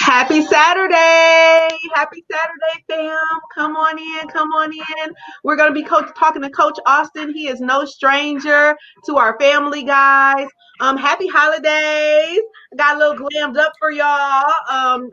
Happy Saturday. Happy Saturday, fam. Come on in. Come on in. We're going to be talking to Coach Austin. He is no stranger to our family, guys. Happy holidays. I got a little glammed up for y'all.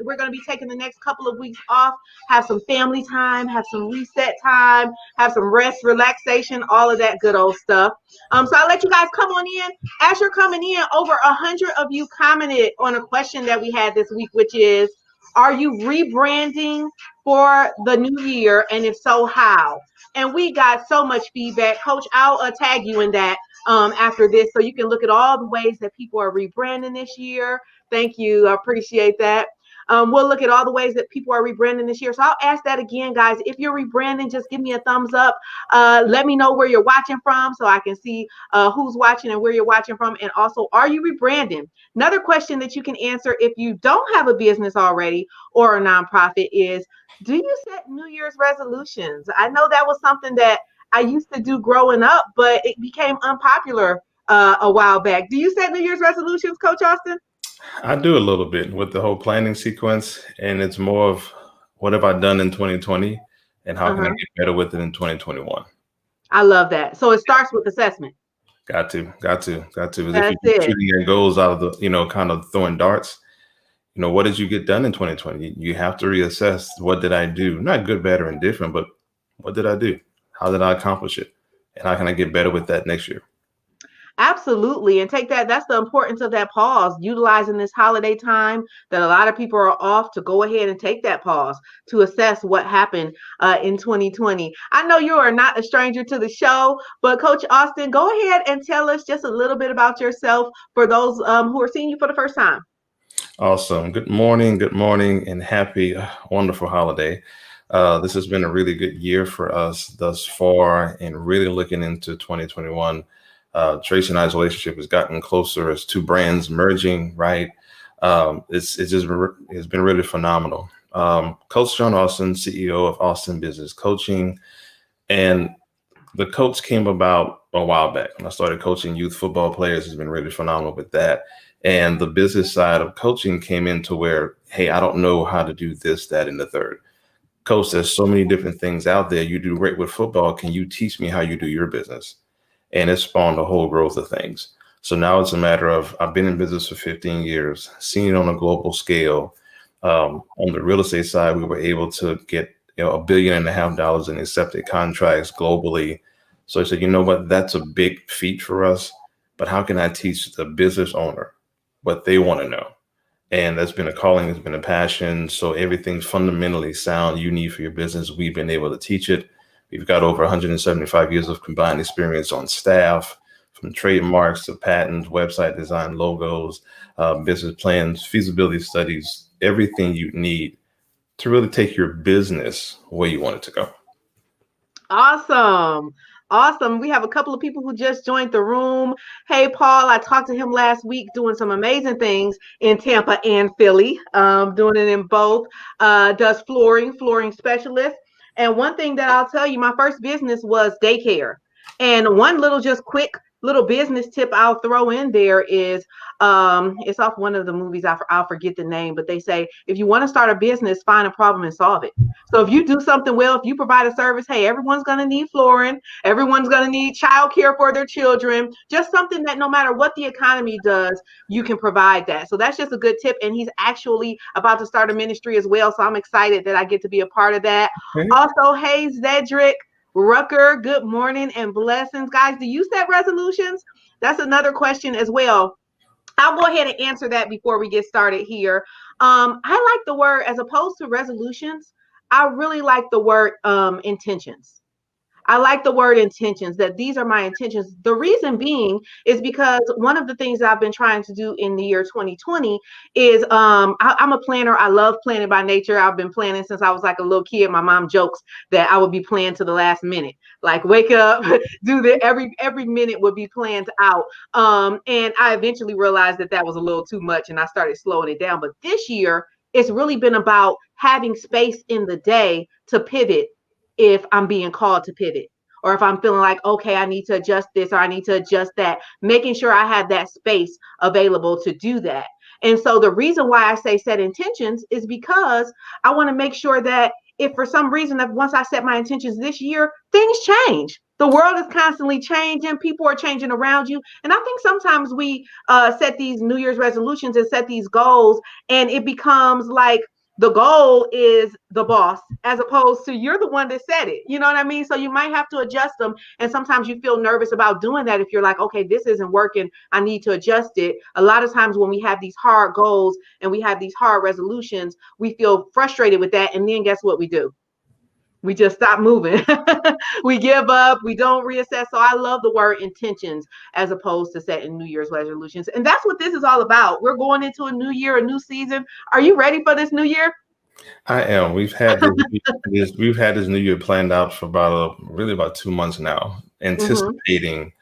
We're going to be taking the next couple of weeks off, have some family time, have some reset time, have some rest, relaxation, all of that good old stuff. So I'll let you guys come on in. As you're coming in, over 100 of you commented on a question that we had this week, which is, are you rebranding for the new year? And if so, how? And we got so much feedback. Coach, I'll tag you in that after this so you can look at all the ways that people are rebranding this year. Thank you. I appreciate that. We'll look at all the ways that people are rebranding this year. So I'll ask that again, guys. If you're rebranding, just give me a thumbs up. Let me know where you're watching from so I can see who's watching and where you're watching from. And also, are you rebranding? Another question that you can answer if you don't have a business already or a nonprofit is, do you set New Year's resolutions? I know that was something that I used to do growing up, but it became unpopular a while back. Do you set New Year's resolutions, Coach Austin? I do a little bit with the whole planning sequence, and it's more of what have I done in 2020 and how can I get better with it in 2021. I love that. So it starts with assessment. Got to. Because That's if you're shooting your goals out of the, kind of throwing darts, what did you get done in 2020? You have to reassess, what did I do? Not good, bad, or indifferent, but what did I do? How did I accomplish it? And how can I get better with that next year? Absolutely. And take that. That's the importance of that pause, utilizing this holiday time that a lot of people are off to go ahead and take that pause to assess what happened in 2020. I know you are not a stranger to the show, but Coach Austin, go ahead and tell us just a little bit about yourself for those who are seeing you for the first time. Awesome. Good morning, and happy, wonderful holiday. This has been a really good year for us thus far, and really looking into 2021. Tracy and I's relationship has gotten closer as two brands merging, right? It's been really phenomenal. Coach John Austin, CEO of Austin Business Coaching, and the coach came about a while back when I started coaching youth football players. Has been really phenomenal with that. And the business side of coaching came into where, hey, I don't know how to do this, that, and the third. Coach, there's so many different things out there. You do great with football. Can you teach me how you do your business? And it spawned a whole growth of things. So now it's a matter of, I've been in business for 15 years, seen it on a global scale. On the real estate side, we were able to get $1.5 billion in accepted contracts globally. So I said, you know what, that's a big feat for us. But how can I teach the business owner what they want to know? And that's been a calling, it's been a passion. So everything fundamentally sound you need for your business, we've been able to teach it. We've got over 175 years of combined experience on staff, from trademarks to patents, website design, logos, business plans, feasibility studies, everything you need to really take your business where you want it to go. Awesome. We have a couple of people who just joined the room. Hey, Paul, I talked to him last week doing some amazing things in Tampa and Philly, doing it in both, does flooring specialist. And one thing that I'll tell you, my first business was daycare. And one little just quick little business tip I'll throw in there is, it's off one of the movies, I'll forget the name, but they say, if you want to start a business, find a problem and solve it. So if you do something well, if you provide a service, hey, everyone's going to need flooring, everyone's going to need childcare for their children, just something that no matter what the economy does, you can provide that. So that's just a good tip. And he's actually about to start a ministry as well. So I'm excited that I get to be a part of that. Okay. Also, hey, Zedric Rucker, good morning and blessings. Guys, do you set resolutions? That's another question as well. I'll go ahead and answer that before we get started here. I like the word, as opposed to resolutions, I really like the word intentions. I like the word intentions, that these are my intentions. The reason being is because one of the things I've been trying to do in the year 2020 is I'm a planner. I love planning by nature. I've been planning since I was like a little kid. My mom jokes that I would be planning to the last minute, like wake up, do the every minute would be planned out. And I eventually realized that was a little too much and I started slowing it down. But this year, it's really been about having space in the day to pivot if I'm being called to pivot, or if I'm feeling like, okay, I need to adjust this or I need to adjust that, making sure I have that space available to do that. And so the reason why I say set intentions is because I want to make sure that if for some reason, that once I set my intentions this year, things change. The world is constantly changing. People are changing around you. And I think sometimes we set these New Year's resolutions and set these goals, and it becomes like the goal is the boss as opposed to you're the one that said it. You know what I mean? So you might have to adjust them. And sometimes you feel nervous about doing that if you're like, okay, this isn't working. I need to adjust it. A lot of times when we have these hard goals and we have these hard resolutions, we feel frustrated with that. And then guess what we do? We just stop moving. We give up. We don't reassess. So I love the word intentions as opposed to setting New Year's resolutions. And that's what this is all about. We're going into a new year, a new season. Are you ready for this new year? I am. We've had this new year planned out for really about 2 months now, Mm-hmm. anticipating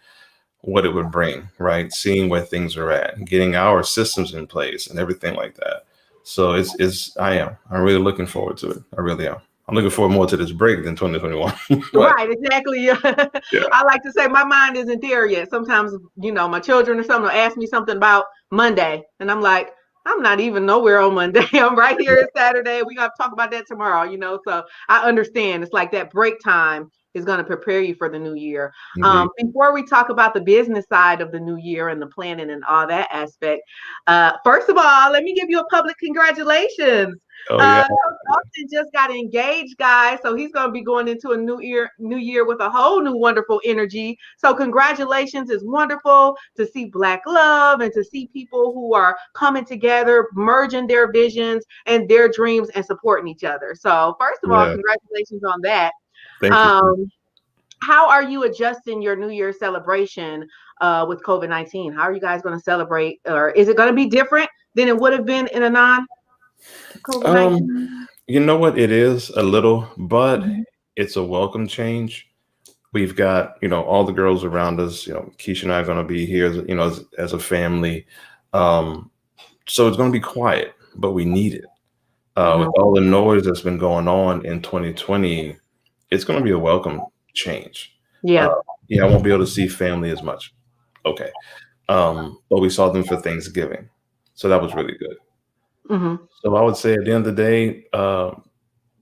what it would bring, right? Seeing where things are at, getting our systems in place and everything like that. So I'm really looking forward to it. I really am. I'm looking forward more to this break than 2021. But Right, exactly. yeah, I like to say my mind isn't there yet. Sometimes, my children or something will ask me something about Monday, and I'm like, I'm not even nowhere on Monday. I'm right here at Saturday. We got to talk about that tomorrow. So I understand. It's like that break time is going to prepare you for the new year. indeed. Before we talk about the business side of the new year and the planning and all that aspect, first of all, let me give you a public congratulations. Oh yeah. Coach Austin just got engaged, guys. So he's going to be going into a new year with a whole new wonderful energy. So congratulations. It's wonderful to see Black love and to see people who are coming together, merging their visions and their dreams and supporting each other. So first of all, Yeah. congratulations on that. Thank you. Um, how are you adjusting your New Year's celebration with COVID-19? How are you guys going to celebrate? Or is it going to be different than it would have been in a Um, non-COVID-19? you know what? It is a little, but Mhm. it's a welcome change. We've got, all the girls around us, Keisha and I are going to be here, as a family. Um, so it's going to be quiet, but we need it. With Mhm. all the noise that's been going on in 2020, it's going to be a welcome change. Uh, Yeah. yeah, I won't be able to see family as much. Okay. But we saw them for Thanksgiving. So that was really good. Mhm. So I would say at the end of the day,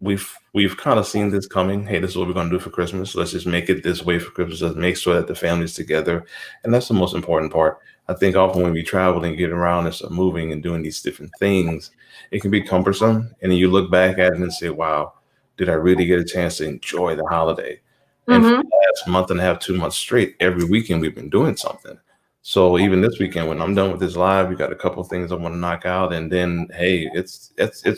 we've kind of seen this coming. Hey, this is what we're going to do for Christmas. Let's just make it this way for Christmas. Let's make sure that the family's together, and that's the most important part. I think often when we travel and get around and start moving and doing these different things, it can be cumbersome, and then you look back at it and say, "Wow, did I really get a chance to enjoy the holiday?" And for Mhm. the last month and a half, 2 months straight, every weekend we've been doing something. So even this weekend, when I'm done with this live, we got a couple of things I want to knock out, and then hey, it's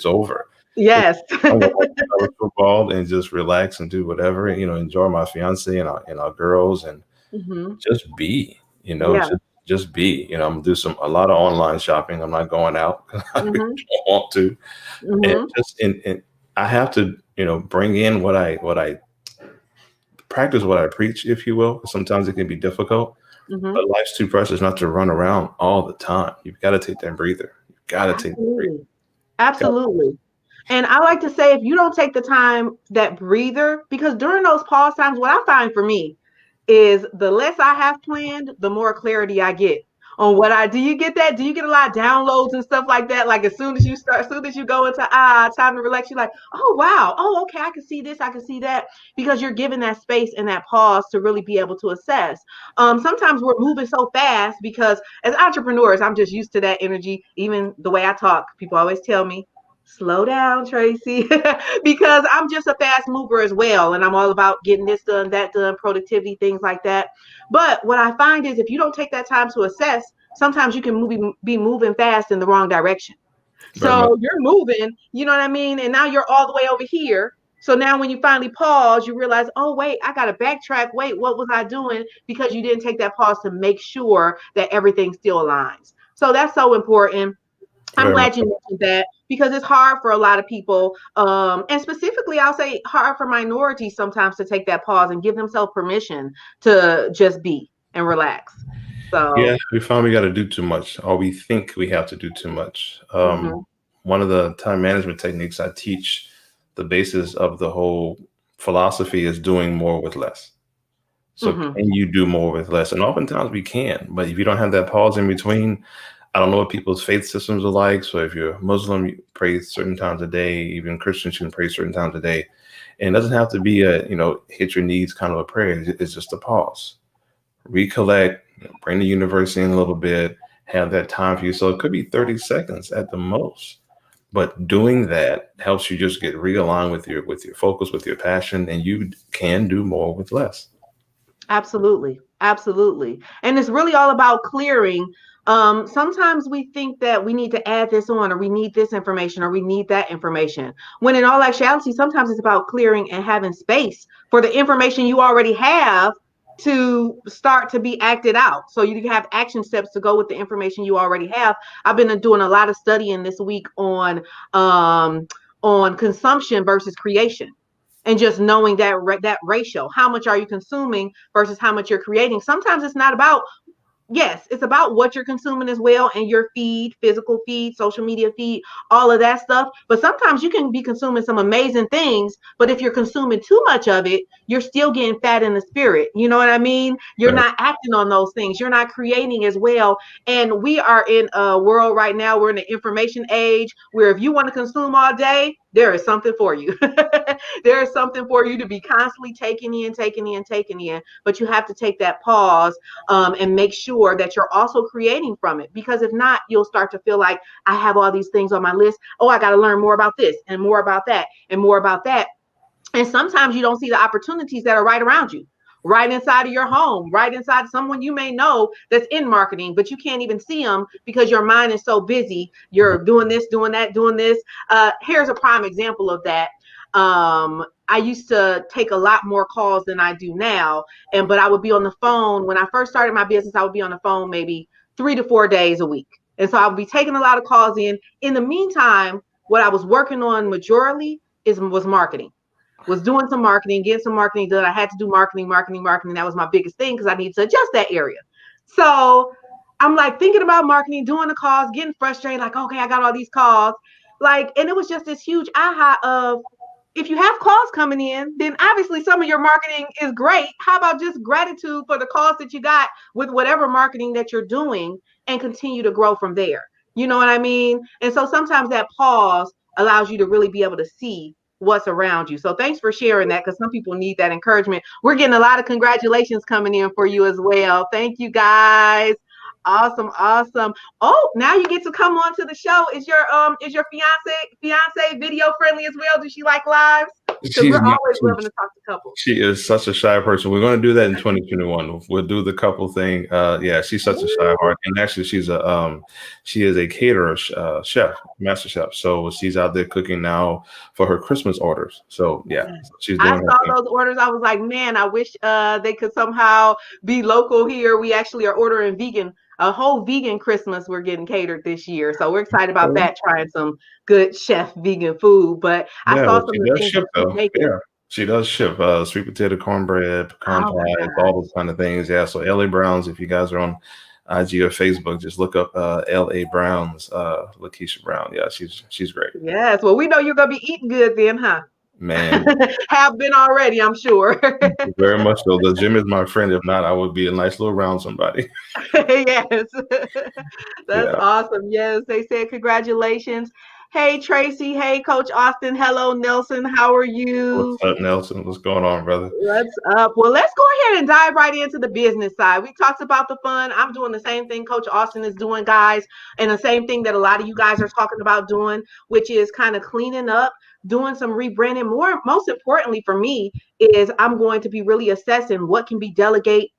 over. It's Yes. I'm gonna watch college football and just relax and do whatever, enjoy my fiance and our girls and Mhm. just be, Yeah. just be. I'm gonna do a lot of online shopping. I'm not going out because I really Mhm. don't want to. And Mhm. just and I have to, bring in what I practice what I preach, if you will. 'Cause sometimes it can be difficult, Mhm. but life's too precious not to run around all the time. You've got to take that breather. You've got to take that breather. Absolutely. Absolutely. And I like to say, if you don't take the time, that breather, because during those pause times, what I find for me is the less I have planned, the more clarity I get on what I do. You get that? Do you get a lot of downloads and stuff like that? Like as soon as you go into time to relax, you're like, oh wow, oh okay, I can see this, I can see that, because you're given that space and that pause to really be able to assess. Sometimes we're moving so fast because as entrepreneurs, I'm just used to that energy. Even the way I talk, people always tell me, slow down, Tracy, because I'm just a fast mover as well. And I'm all about getting this done, that done, productivity, things like that. But what I find is if you don't take that time to assess, sometimes you can be moving fast in the wrong direction. Very much. So you're moving, you know what I mean? And now you're all the way over here. So now when you finally pause, you realize, oh, wait, I got to backtrack. Wait, what was I doing? Because you didn't take that pause to make sure that everything still aligns. So that's so important. I'm Very much. glad you mentioned that because it's hard for a lot of people, and specifically, I'll say hard for minorities sometimes to take that pause and give themselves permission to just be and relax. Yeah, So, we found we got to do too much, or we think we have to do too much. mhm, One of the time management techniques I teach, the basis of the whole philosophy is doing more with less. So, mhm, can you do more with less? And oftentimes we can, but if you don't have that pause in between, I don't know what people's faith systems are like. So if you're Muslim, you pray certain times a day. Even Christians, you can pray certain times a day. And it doesn't have to be a, hit your knees kind of a prayer. It's just a pause, recollect, bring the universe in a little bit, have that time for you. So it could be 30 seconds at the most. But doing that helps you just get realigned with your focus, with your passion, and you can do more with less. Absolutely. Absolutely. And it's really all about clearing. Sometimes we think that we need to add this on, or we need this information, or we need that information. When in all actuality, sometimes it's about clearing and having space for the information you already have to start to be acted out. So you can have action steps to go with the information you already have. I've been doing a lot of studying this week on consumption versus creation, and just knowing that ratio. How much are you consuming versus how much you're creating? Sometimes it's not about, yes, it's about what you're consuming as well, and your feed, physical feed, social media feed, all of that stuff. But sometimes you can be consuming some amazing things, but if you're consuming too much of it, you're still getting fat in the spirit. You know what I mean? You're Right. not acting on those things. You're not creating as well. And we are in a world right now, we're in an information age where if you want to consume all day, there is something for you. There is something for you to be constantly taking in, taking in, taking in. But you have to take that pause, and make sure that you're also creating from it. Because if not, you'll start to feel like, I have all these things on my list. Oh, I got to learn more about this and more about that and more about that. And sometimes you don't see the opportunities that are right around you, right inside of your home, right inside someone you may know that's in marketing, but you can't even see them because your mind is so busy. You're doing this, doing that, doing this. Here's a prime example of that. I used to take a lot more calls than I do now. But I would be on the phone when I first started my business. I would be on the phone maybe 3 to 4 days a week. And so I would be taking a lot of calls in. In the meantime, what I was working on majorly was marketing, was doing some marketing, getting some marketing done. I had to do marketing, marketing, marketing. That was my biggest thing because I needed to adjust that area. So I'm like thinking about marketing, doing the calls, getting frustrated, like, okay, I got all these calls. And it was just this huge aha of, if you have calls coming in, then obviously some of your marketing is great. How about just gratitude for the calls that you got with whatever marketing that you're doing, and continue to grow from there? You know what I mean? And so sometimes that pause allows you to really be able to see what's around you. So thanks for sharing that, because some people need that encouragement. We're getting a lot of congratulations coming in for you as well. Thank you guys. Awesome, awesome. Oh, now you get to come on to the show. Is your fiance video friendly as well? Does she like lives? Because She's we're not. always loving to talk to couples. She is such a shy person. We're going to do that in 2021. We'll do the couple thing. Yeah, she's such a shy heart, and actually, she is a caterer, chef, master chef. So she's out there cooking now for her Christmas orders. So yeah, she's I doing her saw thing. those orders. I was like, man, I wish they could somehow be local here. We actually are ordering vegan, a whole vegan Christmas we're getting catered this year. So we're excited about that, trying some good chef vegan food. But I Yeah, saw well, some she of the does things ship that she's though. making. Yeah, she does ship sweet potato cornbread, pecan Oh my pies, God. all those kind of things. Yeah, so LA Browns, if you guys are on IG or Facebook, just look up LA Browns, Lakeisha Brown. Yeah, she's great. Yes. Well, we know you're gonna be eating good then, huh? Man, Have been already, I'm sure. very much so. The gym is my friend. If not, I would be a nice little round somebody. Yes. That's Yeah. awesome. Yes, they said congratulations. Hey Tracy, hey Coach Austin, hello Nelson, how are What's you? up, Nelson? What's going on, brother? What's up? Well, let's go ahead and dive right into the business side. We talked about the fun. I'm doing the same thing Coach Austin is doing, guys, and the same thing that a lot of you guys are talking about doing, which is kind of cleaning up, doing some rebranding. Most importantly for me, is I'm going to be really assessing what can be delegated,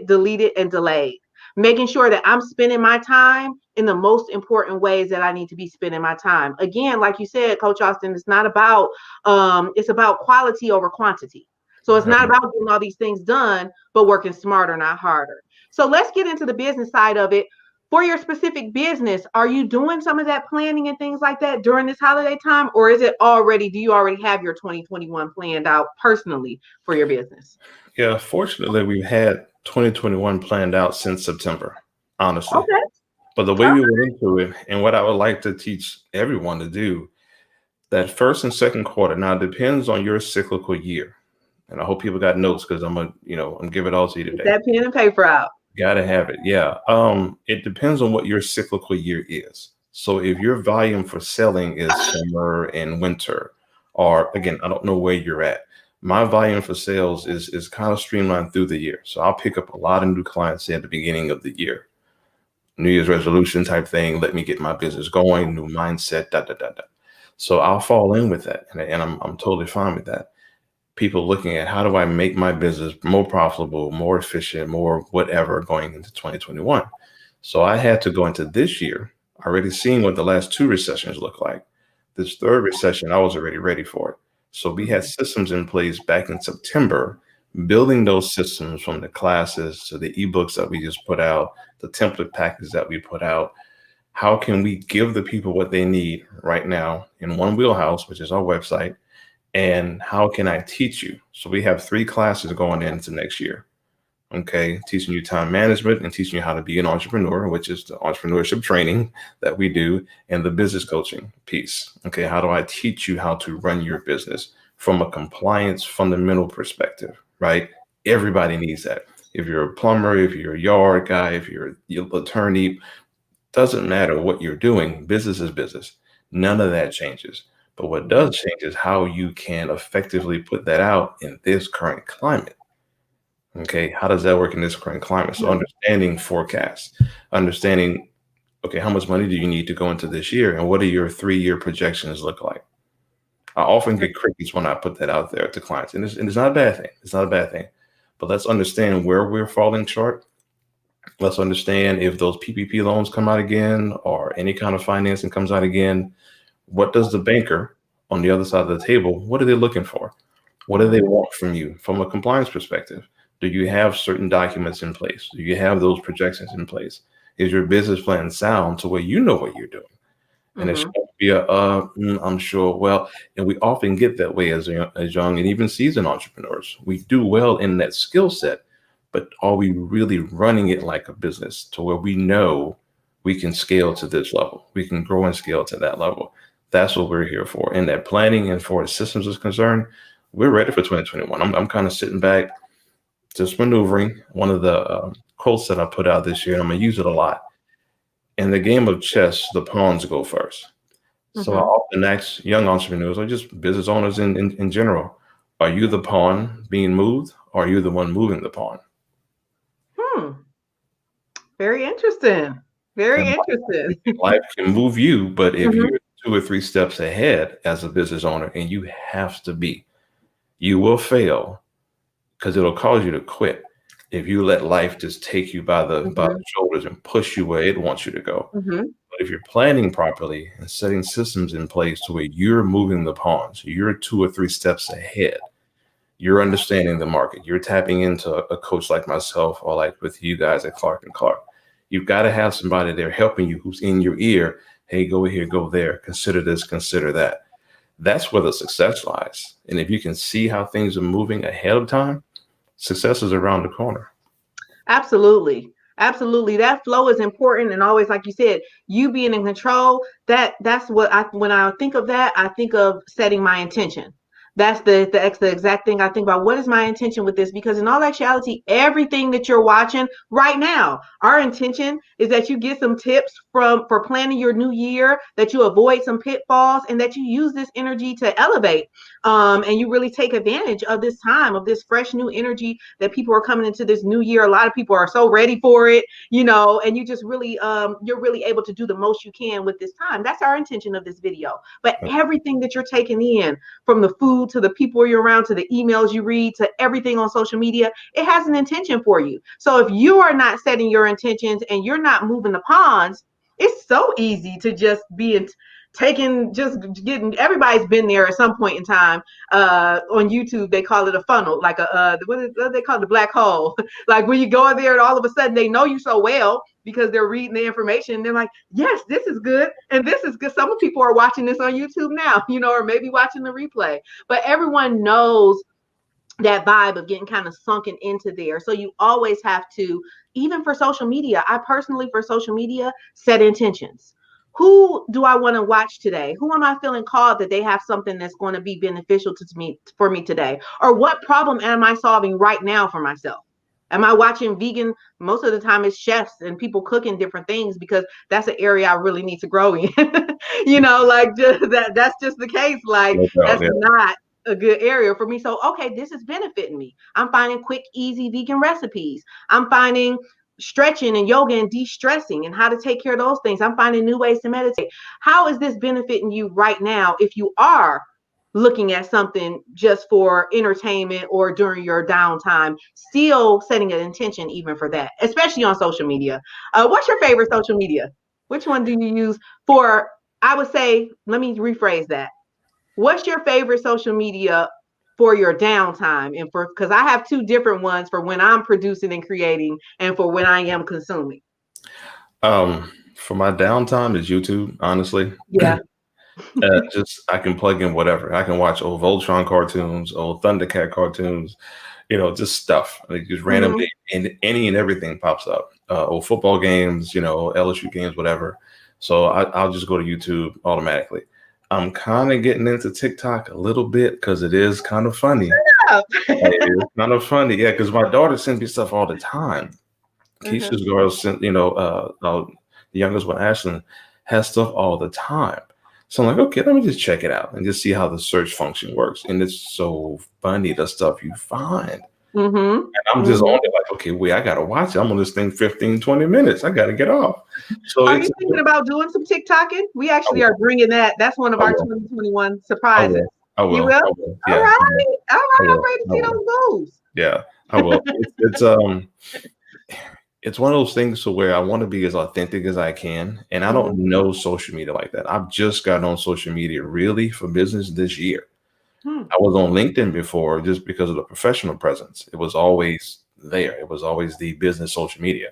deleted, and delayed. Making sure that I'm spending my time in the most important ways that I need to be spending my time. Again, like you said, Coach Austin, it's about quality over quantity. So it's not about getting all these things done, but working smarter, not harder. So let's get into the business side of it. For your specific business, are you doing some of that planning and things like that during this holiday time? Or do you already have your 2021 planned out personally for your business? Yeah, fortunately, we've had 2021 planned out since September, honestly. Okay. But the way we went into it, and what I would like to teach everyone to do, that first and second quarter, now it depends on your cyclical year. And I hope people got notes because I'm gonna give it all to you Get today. that pen and paper out. Gotta have it. Yeah. It depends on what your cyclical year is. So if your volume for selling is summer and winter, or again, I don't know where you're at. My volume for sales is kind of streamlined through the year. So I'll pick up a lot of new clients at the beginning of the year. New Year's resolution type thing. Let me get my business going, new mindset, da da da da. So I'll fall in with that. And I'm totally fine with that. People looking at how do I make my business more profitable, more efficient, more whatever going into 2021. So I had to go into this year already seeing what the last two recessions look like. This third recession, I was already ready for it. So we had Mhm. systems in place back in September, building those systems from the classes to the ebooks that we just put out, the template package that we put out. How can we give the people what they need right now in one wheelhouse, which is our website? And how can I teach you? So we have three classes going into next year. Okay, teaching you time management and teaching you how to be an entrepreneur, which is the entrepreneurship training that we do, and the business coaching piece. Okay, how do I teach you how to run your business from a compliance fundamental perspective, right? Everybody needs that. If you're a plumber, if you're a yard guy, if you're an attorney, doesn't matter what you're doing, business is business. None of that changes. But what Mhm. does change is how you can effectively put that out in this current climate. Okay, how does that work in this current climate? So Mhm. understanding forecasts, understanding, okay, how much money do you need to go into this year, and what do your 3 year projections look like? I often get crickets when I put that out there to clients, and it's not a bad thing. It's not a bad thing, but let's understand where we're falling short. Let's understand if those PPP loans come out again, or any kind of financing comes out again. What does the banker on the other side of the table, what are they looking for? What do they Mhm. want from you from a compliance perspective? Do you have certain documents in place? Do you have those projections in place? Is your business plan sound to where you know what you're doing? And it Mhm. shouldn't be I'm sure. Well, and we often get that way as young and even seasoned entrepreneurs. We do well in that skill set, but are we really running it like a business to where we know we can scale to this level? We can grow and scale to that level. That's what we're here for. In that planning and for systems is concerned, we're ready for 2021. I'm kind of sitting back, just maneuvering. One of the quotes that I put out this year, and I'm going to use it a lot. In the game of chess, the pawns go first. So I Mhm. often ask young entrepreneurs or just business owners in general, are you the pawn being moved, or are you the one moving the pawn? Hmm. Very interesting. Very And interesting. life can move you, but if Mhm. you're 2 or 3 steps ahead as a business owner, and you have to be, you will fail because it'll cause you to quit if you let life just take you by the Mhm. shoulders and push you where it wants you to go. Mhm. But if you're planning properly and setting systems in place to where you're moving the pawns, you're 2 or 3 steps ahead. You're understanding the market. You're tapping into a coach like myself or like with you guys at Clark and Clark. You've got to have somebody there helping you who's in your ear. Hey, go here, go there. Consider this, consider that. That's where the success lies. And if you can see how things are moving ahead of time, success is around the corner. Absolutely. Absolutely. That flow is important and always like you said, you being in control, that's what I when I think of that, I think of setting my intention. That's the exact thing I think about. What is my intention with this? Because in all actuality, everything that you're watching right now, our intention is that you get some tips from for planning your new year, that you avoid some pitfalls, and that you use this energy to elevate. And you really take advantage of this time, of this fresh new energy that people are coming into this new year. A lot of people are so ready for it, and you just really, you're really able to do the most you can with this time. That's our intention of this video. But everything that you're taking in, from the food to the people you're around to the emails you read to everything on social media, it has an intention for you. So if you are not setting your intentions and you're not moving the pawns, it's so easy to just be taking, just getting, everybody's been there at some point in time. On YouTube they call it a funnel, like a what they call it, the black hole. Like when you go in there and all of a sudden they know you so well because they're reading the information and they're like, yes, this is good and this is good. Some people are watching this on YouTube now, or maybe watching the replay, but everyone knows that vibe of getting kind of sunken into there. So you always have to, even for social media, I personally, for social media, set intentions. Who do I want to watch today? Who am I feeling called that they have something that's going to be beneficial to me, for me today? Or what problem am I solving right now for myself? Am I watching vegan? Most of the time it's chefs and people cooking different things because that's an area I really need to grow in. Like just that's just the case. Like No doubt, that's yeah. not a good area for me. So okay, this is benefiting me. I'm finding quick, easy vegan recipes. I'm finding stretching and yoga and de-stressing and how to take care of those things. I'm finding new ways to meditate. How is this benefiting you right now if you are looking at something just for entertainment or during your downtime, still setting an intention even for that, especially on social media? What's your favorite social media? Which one do you use for, I would say, let me rephrase that. What's your favorite social media for your downtime? And for, because I have two different ones for when I'm producing and creating and for when I am consuming. For my downtime is YouTube, honestly. Yeah. Just I can plug in whatever. I can watch old Voltron cartoons, old Thundercat cartoons, just stuff. Like just Mm-hmm. randomly, and any and everything pops up. Old football games, LSU games, whatever. So I'll just go to YouTube automatically. I'm kind of getting into TikTok a little bit because it is kind of funny. It is kind of funny, yeah. Because my daughter sends me stuff all the time. Uh-huh. Keisha's girl sent, the youngest one, Ashlyn, has stuff all the time. So I'm like, okay, let me just check it out and just see how the search function works. And it's so funny, the stuff you find. Mm-hmm. And I'm just Mm-hmm. on it like, okay, wait, I got to watch it. I'm on this thing 15, 20 minutes. I got to get off. So Are you it's, thinking about doing some TikToking? We I actually will, are bringing that. That's one of I our will, 2021 I surprises. will, I You will, will? I will. All Yeah, right. All I right. I'm will, ready to I see will. those moves. Yeah, I will. It's one of those things to where I want to be as authentic as I can. And I don't Mm-hmm. know social media like that. I've just gotten on social media really for business this year. Hmm. I was on LinkedIn before just because of the professional presence. It was always there. It was always the business social media.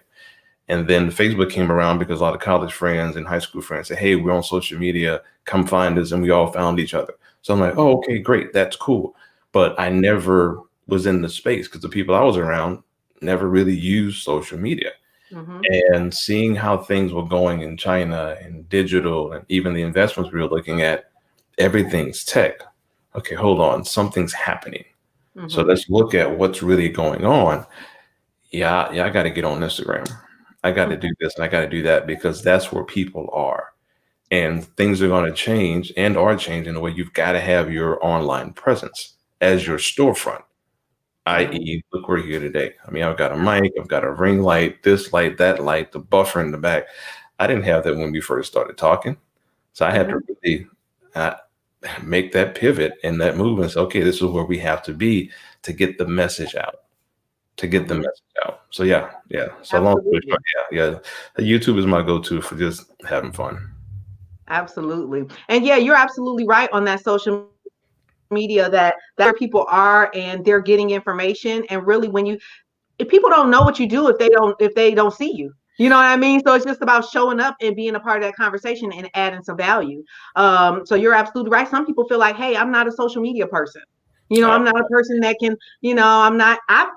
And then Facebook came around because a lot of college friends and high school friends said, hey, we're on social media. Come find us. And we all found each other. So I'm like, oh, okay, great. That's cool. But I never was in the space because the people I was around never really used social media. Mm-hmm. And seeing how things were going in China and digital and even the investments we were looking at, everything's tech. Okay, hold on, something's happening. So Mm-hmm. let's look at what's really going on. Yeah, I got to get on Instagram. I got to do this and I got to do that because that's where people are. And things are going to change and are changing the way you've got to have your online presence as your storefront, Mm-hmm. i.e., look, we're here today. I mean, I've got a mic, I've got a ring light, this light, that light, the buffer in the back. I didn't have that when we first started talking. So I had Mm-hmm. to really uh, make that pivot and that move and say, okay, this is where we have to be to get the message out, to get the Mm-hmm. message out. So yeah, yeah. So long story Absolutely. short, yeah. YouTube is my go-to for just having fun. Absolutely. And yeah, you're absolutely right on that social media that that's where people are and they're getting information. And really when you, if people don't know what you do if they don't see you. You know what I mean? So it's just about showing up and being a part of that conversation and adding some value. So you're absolutely right. Some people feel like, hey, I'm not a social media person. Uh, I'm not a person that can, I'm not, I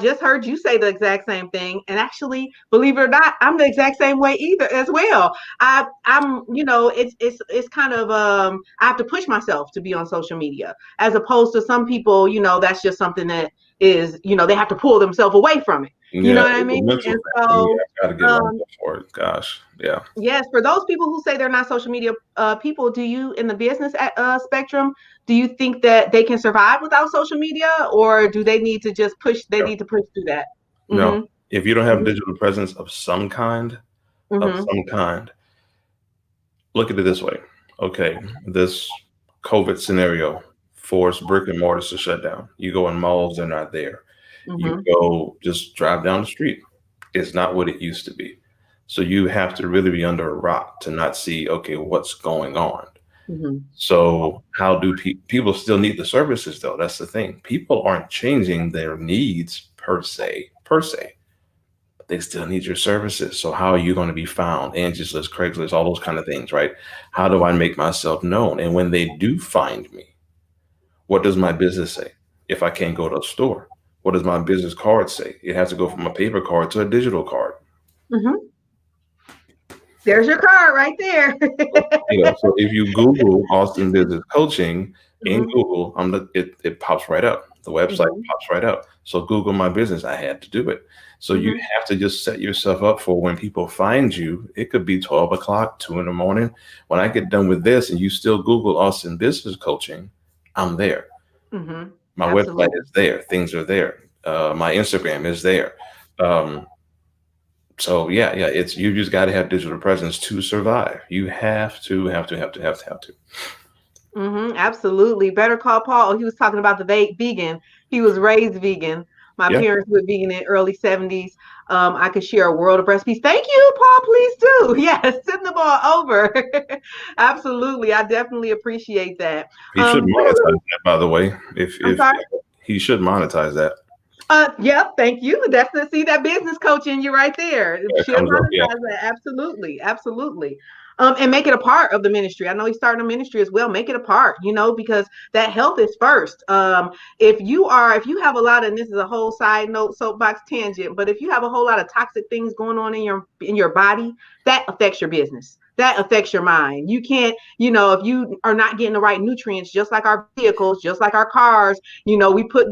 just heard you say the exact same thing. And actually, believe it or not, I'm the exact same way either as well. It's kind of, I have to push myself to be on social media as opposed to some people, that's just something that is, they have to pull themselves away from it. You know yeah, what I it's a mean? mental And thing for me. so, I got to get lined um, up for it. Gosh, yeah. yes, for those people who say they're not social media people, do you, in the business spectrum, do you think that they can survive without social media, or do they need to just push? They No, need to push through that. no. Mm-hmm. If you don't have Mm-hmm. digital presence of Mm-hmm. some kind, look at it this way. Okay, this COVID scenario forced brick and mortars to shut down. You go in malls, they're not there. You Mm-hmm. go just drive down the street. It's not what it used to be. So you have to really be under a rock to not see, okay, what's going on. Mm-hmm. So how do people still need the services though? That's the thing. People aren't changing their needs per se, but they still need your services. So how are you going to be found? Angie's List, Craigslist, all those kind of things, right? How do I make myself known? And when they do find me, what does my business say? If I can't go to a store, what does my business card say? It has to go from a paper card to a digital card. Mm-hmm. There's your card right there. So if you Google Austin Business Coaching in Mm-hmm. Google, it pops right up. The website Mhm. pops right up. So Google My Business, I had to do it. So you Mhm. have to just set yourself up for when people find you. It could be 12 o'clock, 2 in the morning. When I get done with this and you still Google Austin Business Coaching, I'm there. Mhm. My website Absolutely. is there. Things are there. My Instagram is there. Um, so yeah, it's you just got to have digital presence to survive. You have to. Absolutely. Better call Paul. He was talking about the vegan. He was raised vegan. My Yeah, parents were vegan in early 70s. I could share a world of recipes. Thank you, Paul. Please do. Yes, send the ball over. Absolutely. I definitely appreciate that. he should What are monetize the, that, by the way. I'm If sorry. he should monetize that. Yep, thank you. That's the see that business coaching you right there. Yeah, it Should comes up. Yeah, monetize that. Absolutely, absolutely. And make it a part of the ministry. I know he's starting a ministry as well. Make it a part, because that health is first. If you have a lot, and this is a whole side note, soapbox tangent, but if you have a whole lot of toxic things going on in your body, that affects your business. That affects your mind. You can't, if you are not getting the right nutrients, just like our vehicles, just like our cars, we put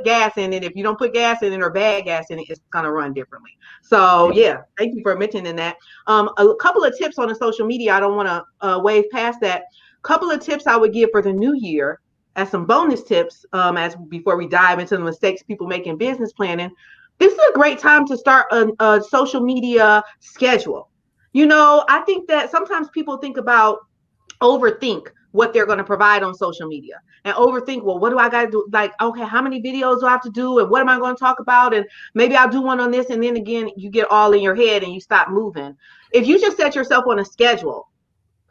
gas in it. If you don't put gas in it or bad gas in it, it's gonna run differently. So yeah, thank you for mentioning that. A couple of tips on the social media. I don't want to wave past that. Couple of tips I would give for the new year as some bonus tips. As before we dive into the mistakes people make in business planning, this is a great time to start a social media schedule. I think that sometimes people think about overthink what they're going to provide on social media and overthink, well, what do I got to do? Like, okay, how many videos do I have to do? And what am I going to talk about? And maybe I'll do one on this. And then again, you get all in your head and you stop moving. If you just set yourself on a schedule,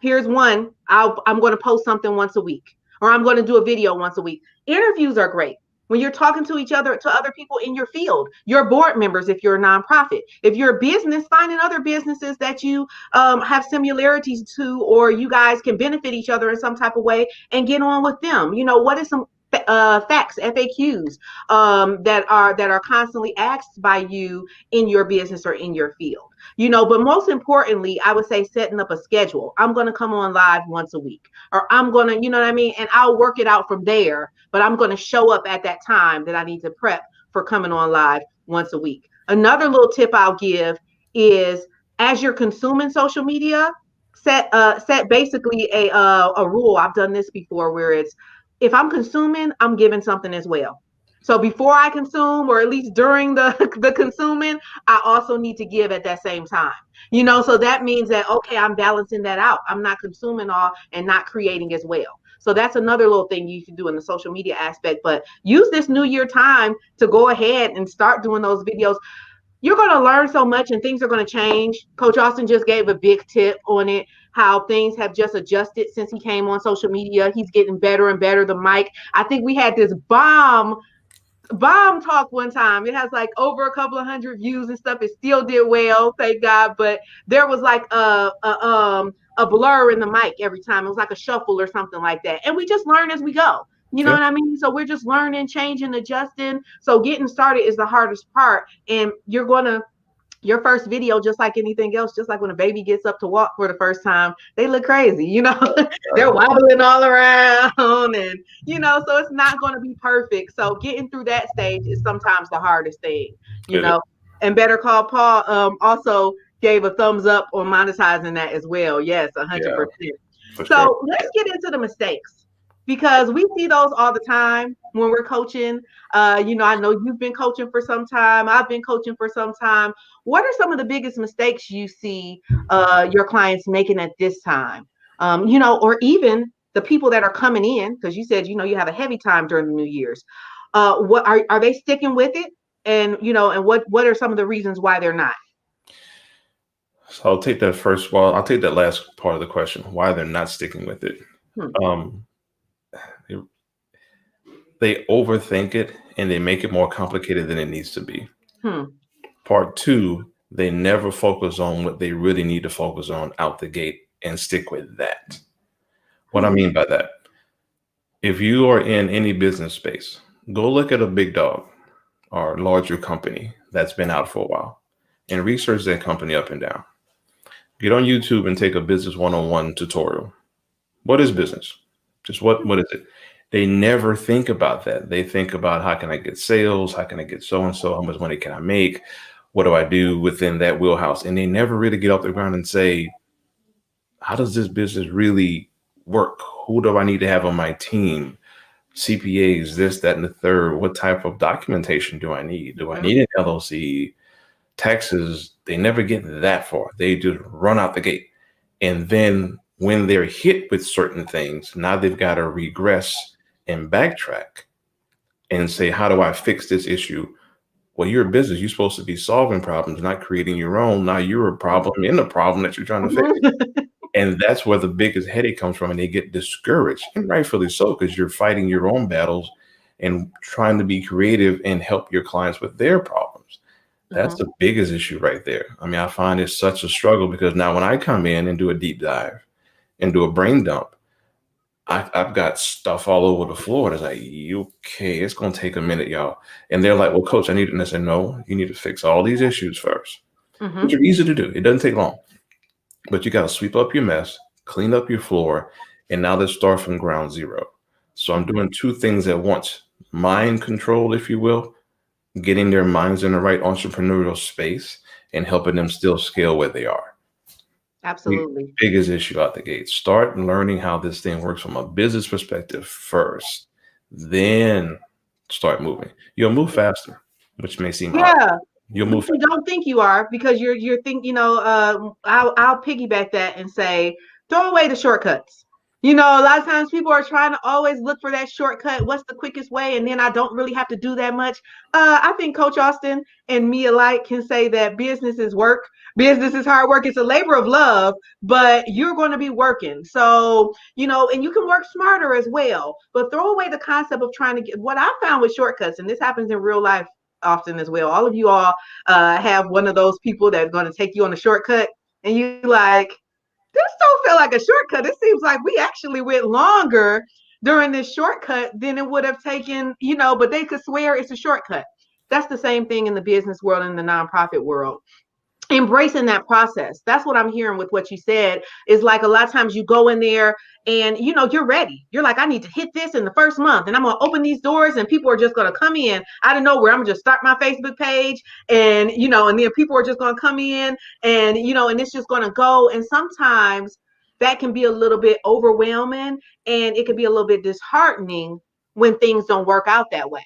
here's one. I'm going to post something once a week, or I'm going to do a video once a week. Interviews are great when you're talking to other people in your field, your board members, if you're a nonprofit, if you're a business, finding other businesses that you have similarities to, or you guys can benefit each other in some type of way and get on with them. What is some facts, FAQs, that are constantly asked by you in your business or in your field. But most importantly, I would say setting up a schedule. I'm going to come on live once a week, or I'm going to, you know what I mean? And I'll work it out from there, but I'm going to show up at that time that I need to prep for coming on live once a week. Another little tip I'll give is, as you're consuming social media, set basically a rule. I've done this before where it's, if I'm consuming, I'm giving something as well. So before I consume, or at least during the the consuming, I also need to give at that same time. So that means that, okay, I'm balancing that out. I'm not consuming all and not creating as well. So that's another little thing you can do in the social media aspect. But use this new year time to go ahead and start doing those videos. You're going to learn so much and things are going to change. Coach Austin just gave a big tip on it, how things have just adjusted since he came on social media. He's getting better and better. The mic, I think we had this bomb talk one time. It has like over a couple of hundred views and stuff. It still did well, thank God. But there was like a blur in the mic every time. It was like a shuffle or something like that. And we just learn as we go. You know yeah, what I mean? So we're just learning, changing, adjusting. So getting started is the hardest part. And your first video, just like anything else, just like when a baby gets up to walk for the first time, they look crazy, they're right. wobbling all around, and so it's not going to be perfect. So getting through that stage is sometimes the hardest thing, you It is. know. And Better Call Paul also gave a thumbs up on monetizing that as well. Yes, Yeah, 100%. for sure. So let's get into the mistakes, because we see those all the time when we're coaching. I know you've been coaching for some time. I've been coaching for some time. What are some of the biggest mistakes you see your clients making at this time? Or even the people that are coming in, because you said, you have a heavy time during the New Year's. What are they sticking with it? And and what are some of the reasons why they're not? So I'll take that first. Well, I'll take that last part of the question. Why they're not sticking with it? Hmm. Um, they, they overthink it and they make it more complicated than it needs to be. Hmm. Part two, they never focus on what they really need to focus on out the gate and stick with that. What I Hmm. mean by that, if you are in any business space, go look at a big dog or larger company that's been out for a while and research that company up and down. Get on YouTube and take a business one-on-one tutorial. What is business? Just what is it? They never think about that. They think about, how can I get sales? How can I get so and so? How much money can I make? What do I do within that wheelhouse? And they never really get off the ground and say, how does this business really work? Who do I need to have on my team? CPAs, this, that, and the third. What type of documentation do I need? Do I Mhm. need an LLC? Taxes? They never get that far. They just run out the gate. And then when they're hit with certain things, now they've got to regress and backtrack and say, how do I fix this issue? Well, you're a business. You're supposed to be solving problems, not creating your own. Now you're a problem in the problem that you're trying to fix. Mhm. And that's where the biggest headache comes from. And they get discouraged, and rightfully so, because you're fighting your own battles and trying to be creative and help your clients with their problems. That's Mhm. the biggest issue right there. I mean, I find it's such a struggle because now when I come in and do a deep dive and do a brain dump, I've got stuff all over the floor. And it's like, okay, it's going to take a minute, y'all. And they're like, well, coach, I need it. And I said, no, you need to fix all these issues first, which Mhm. are easy to do. It doesn't take long. But you got to sweep up your mess, clean up your floor, and now let's start from ground zero. So I'm Mhm. doing two things at once: mind control, if you will, getting their minds in the right entrepreneurial space and helping them still scale where they are. The Absolutely. biggest issue out the gate. Start learning how this thing works from a business perspective first, then start moving. You'll move faster, which may seem odd. Yeah. You'll But move you faster. don't think you are because you're thinking, I'll piggyback that and say, throw away the shortcuts. A lot of times people are trying to always look for that shortcut. What's the quickest way? And then I don't really have to do that much. I think Coach Austin and me alike can say that business is work. Business is hard work. It's a labor of love, but you're going to be working. So, and you can work smarter as well. But throw away the concept of trying to get what I found with shortcuts, and this happens in real life often as well. All of you all have one of those people that's going to take you on a shortcut, and you like, this don't feel like a shortcut. It seems like we actually went longer during this shortcut than it would have taken, but they could swear it's a shortcut. That's the same thing in the business world and the nonprofit world, embracing that process. That's what I'm hearing with what you said, is like a lot of times you go in there and you're ready. You're like, I need to hit this in the first month and I'm going to open these doors and people are just going to come in out of nowhere. I'm going to just start my Facebook page and and then people are just going to come in and and it's just going to go. And sometimes that can be a little bit overwhelming and it can be a little bit disheartening when things don't work out that way.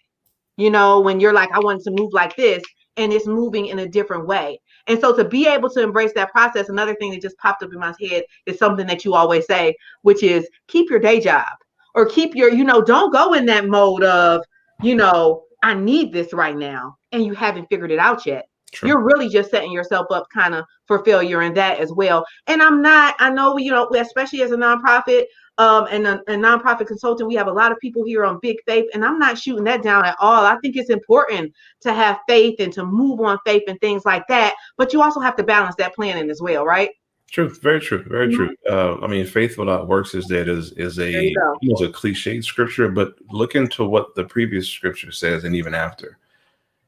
When you're like, I want to move like this, and it's moving in a different way. And so to be able to embrace that process, another thing that just popped up in my head is something that you always say, which is keep your day job or keep your, don't go in that mode of, I need this right now. And you haven't figured it out yet. True. You're really just setting yourself up kind of for failure in that as well. And I know, especially as a nonprofit, and a nonprofit consultant, we have a lot of people here on big faith, and I'm not shooting that down at all. I think it's important to have faith and to move on faith and things like that, but you also have to balance that planning as well, right? True. Very true. Very true. Mhm. I mean, faith without works is dead is There you a go. almost a cliched scripture, but look into what the previous scripture says, and even after.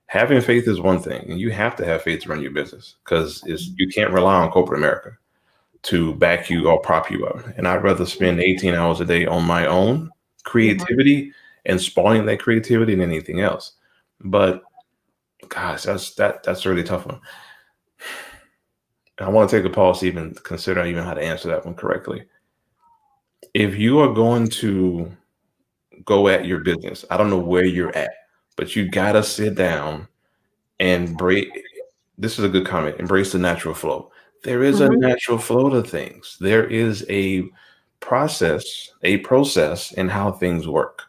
Having faith is one thing, and you have to have faith to run your business because you can't rely on corporate America to back you or prop you up. And I'd rather spend 18 hours a day on my own Mhm. creativity and spawning that creativity than anything else. But gosh, that's a really tough one. I want to take a pause to even consider even how to answer that one correctly. If you are going to go at your business, I don't know where you're at, but you gotta sit down and break. This is a good comment. Embrace the natural flow. There is a Mhm. natural flow to things. There is a process in how things work.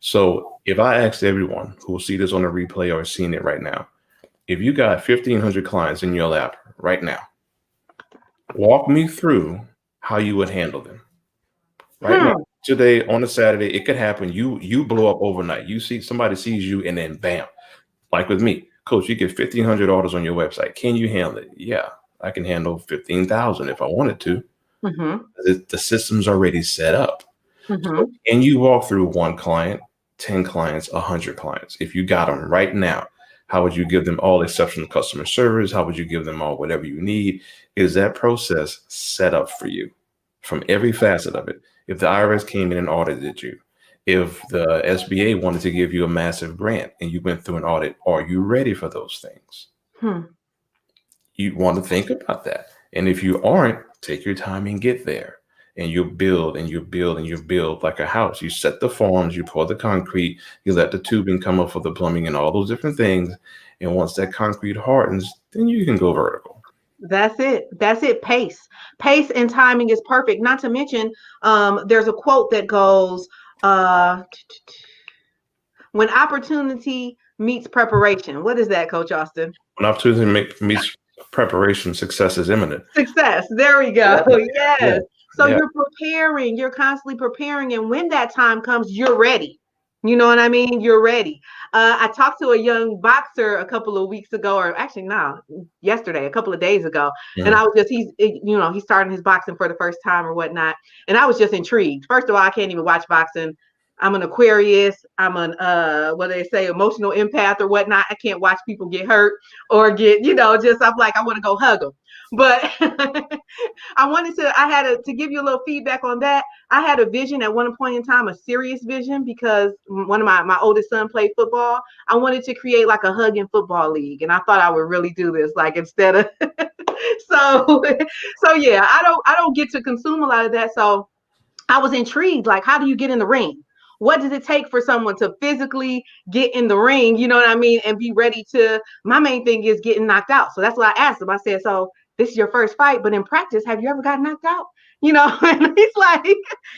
So if I asked everyone who will see this on a replay or seeing it right now, if you got 1,500 clients in your lap right now, walk me through how you would handle them right now. Hmm. Today on a Saturday, it could happen. You blow up overnight. You see somebody sees you and then bam, like with me, coach, you get 1,500 orders on your website. Can you handle it? Yeah, I can handle 15,000 if I wanted to. Mhm. The system's already set up. So, Mhm. can you walk through one client, 10 clients, 100 clients? If you got them right now, how would you give them all exceptional customer service? How would you give them all whatever you need? Is that process set up for you from every facet of it? If the IRS came in and audited you, If the SBA wanted to give you a massive grant and you went through an audit, are you ready for those things? Hmm. You want to think about that. And if you aren't, take your time and get there. And you build and you build and you build like a house. You set the forms, you pour the concrete, you let the tubing come up for the plumbing and all those different things. And once that concrete hardens, then you can go vertical. That's it. That's it. Pace and timing is perfect. Not to mention, there's a quote that goes, uh, when opportunity meets preparation. What is that, Coach Austin? When opportunity meets preparation, success is imminent. Success. There we Yeah, go. yeah, Yes. So yeah. you're preparing, you're constantly preparing. And when that time comes, you're ready. You know what I mean? You're ready. I talked to a young boxer a couple of weeks ago, or actually, no, yesterday, a couple of days ago. And Mhm. I was just, he's starting his boxing for the first time or whatnot. And I was just intrigued. First of all, I can't even watch boxing. I'm an Aquarius. I'm an, what do they say, emotional empath or whatnot. I can't watch people get hurt or get, just, I'm like, I want to go hug them. But I had to give you a little feedback on that. I had a vision at one point in time, a serious vision, because one of my oldest son played football. I wanted to create like a hug and football league. And I thought I would really do this, like instead of, so, so yeah, I don't get to consume a lot of that. So I was intrigued, like, how do you get in the ring? What does it take for someone to physically get in the ring? You know what I mean? And be ready to, my main thing is getting knocked out. So that's why I asked him. I said, so this is your first fight, but in practice, have you ever gotten knocked out? And he's like,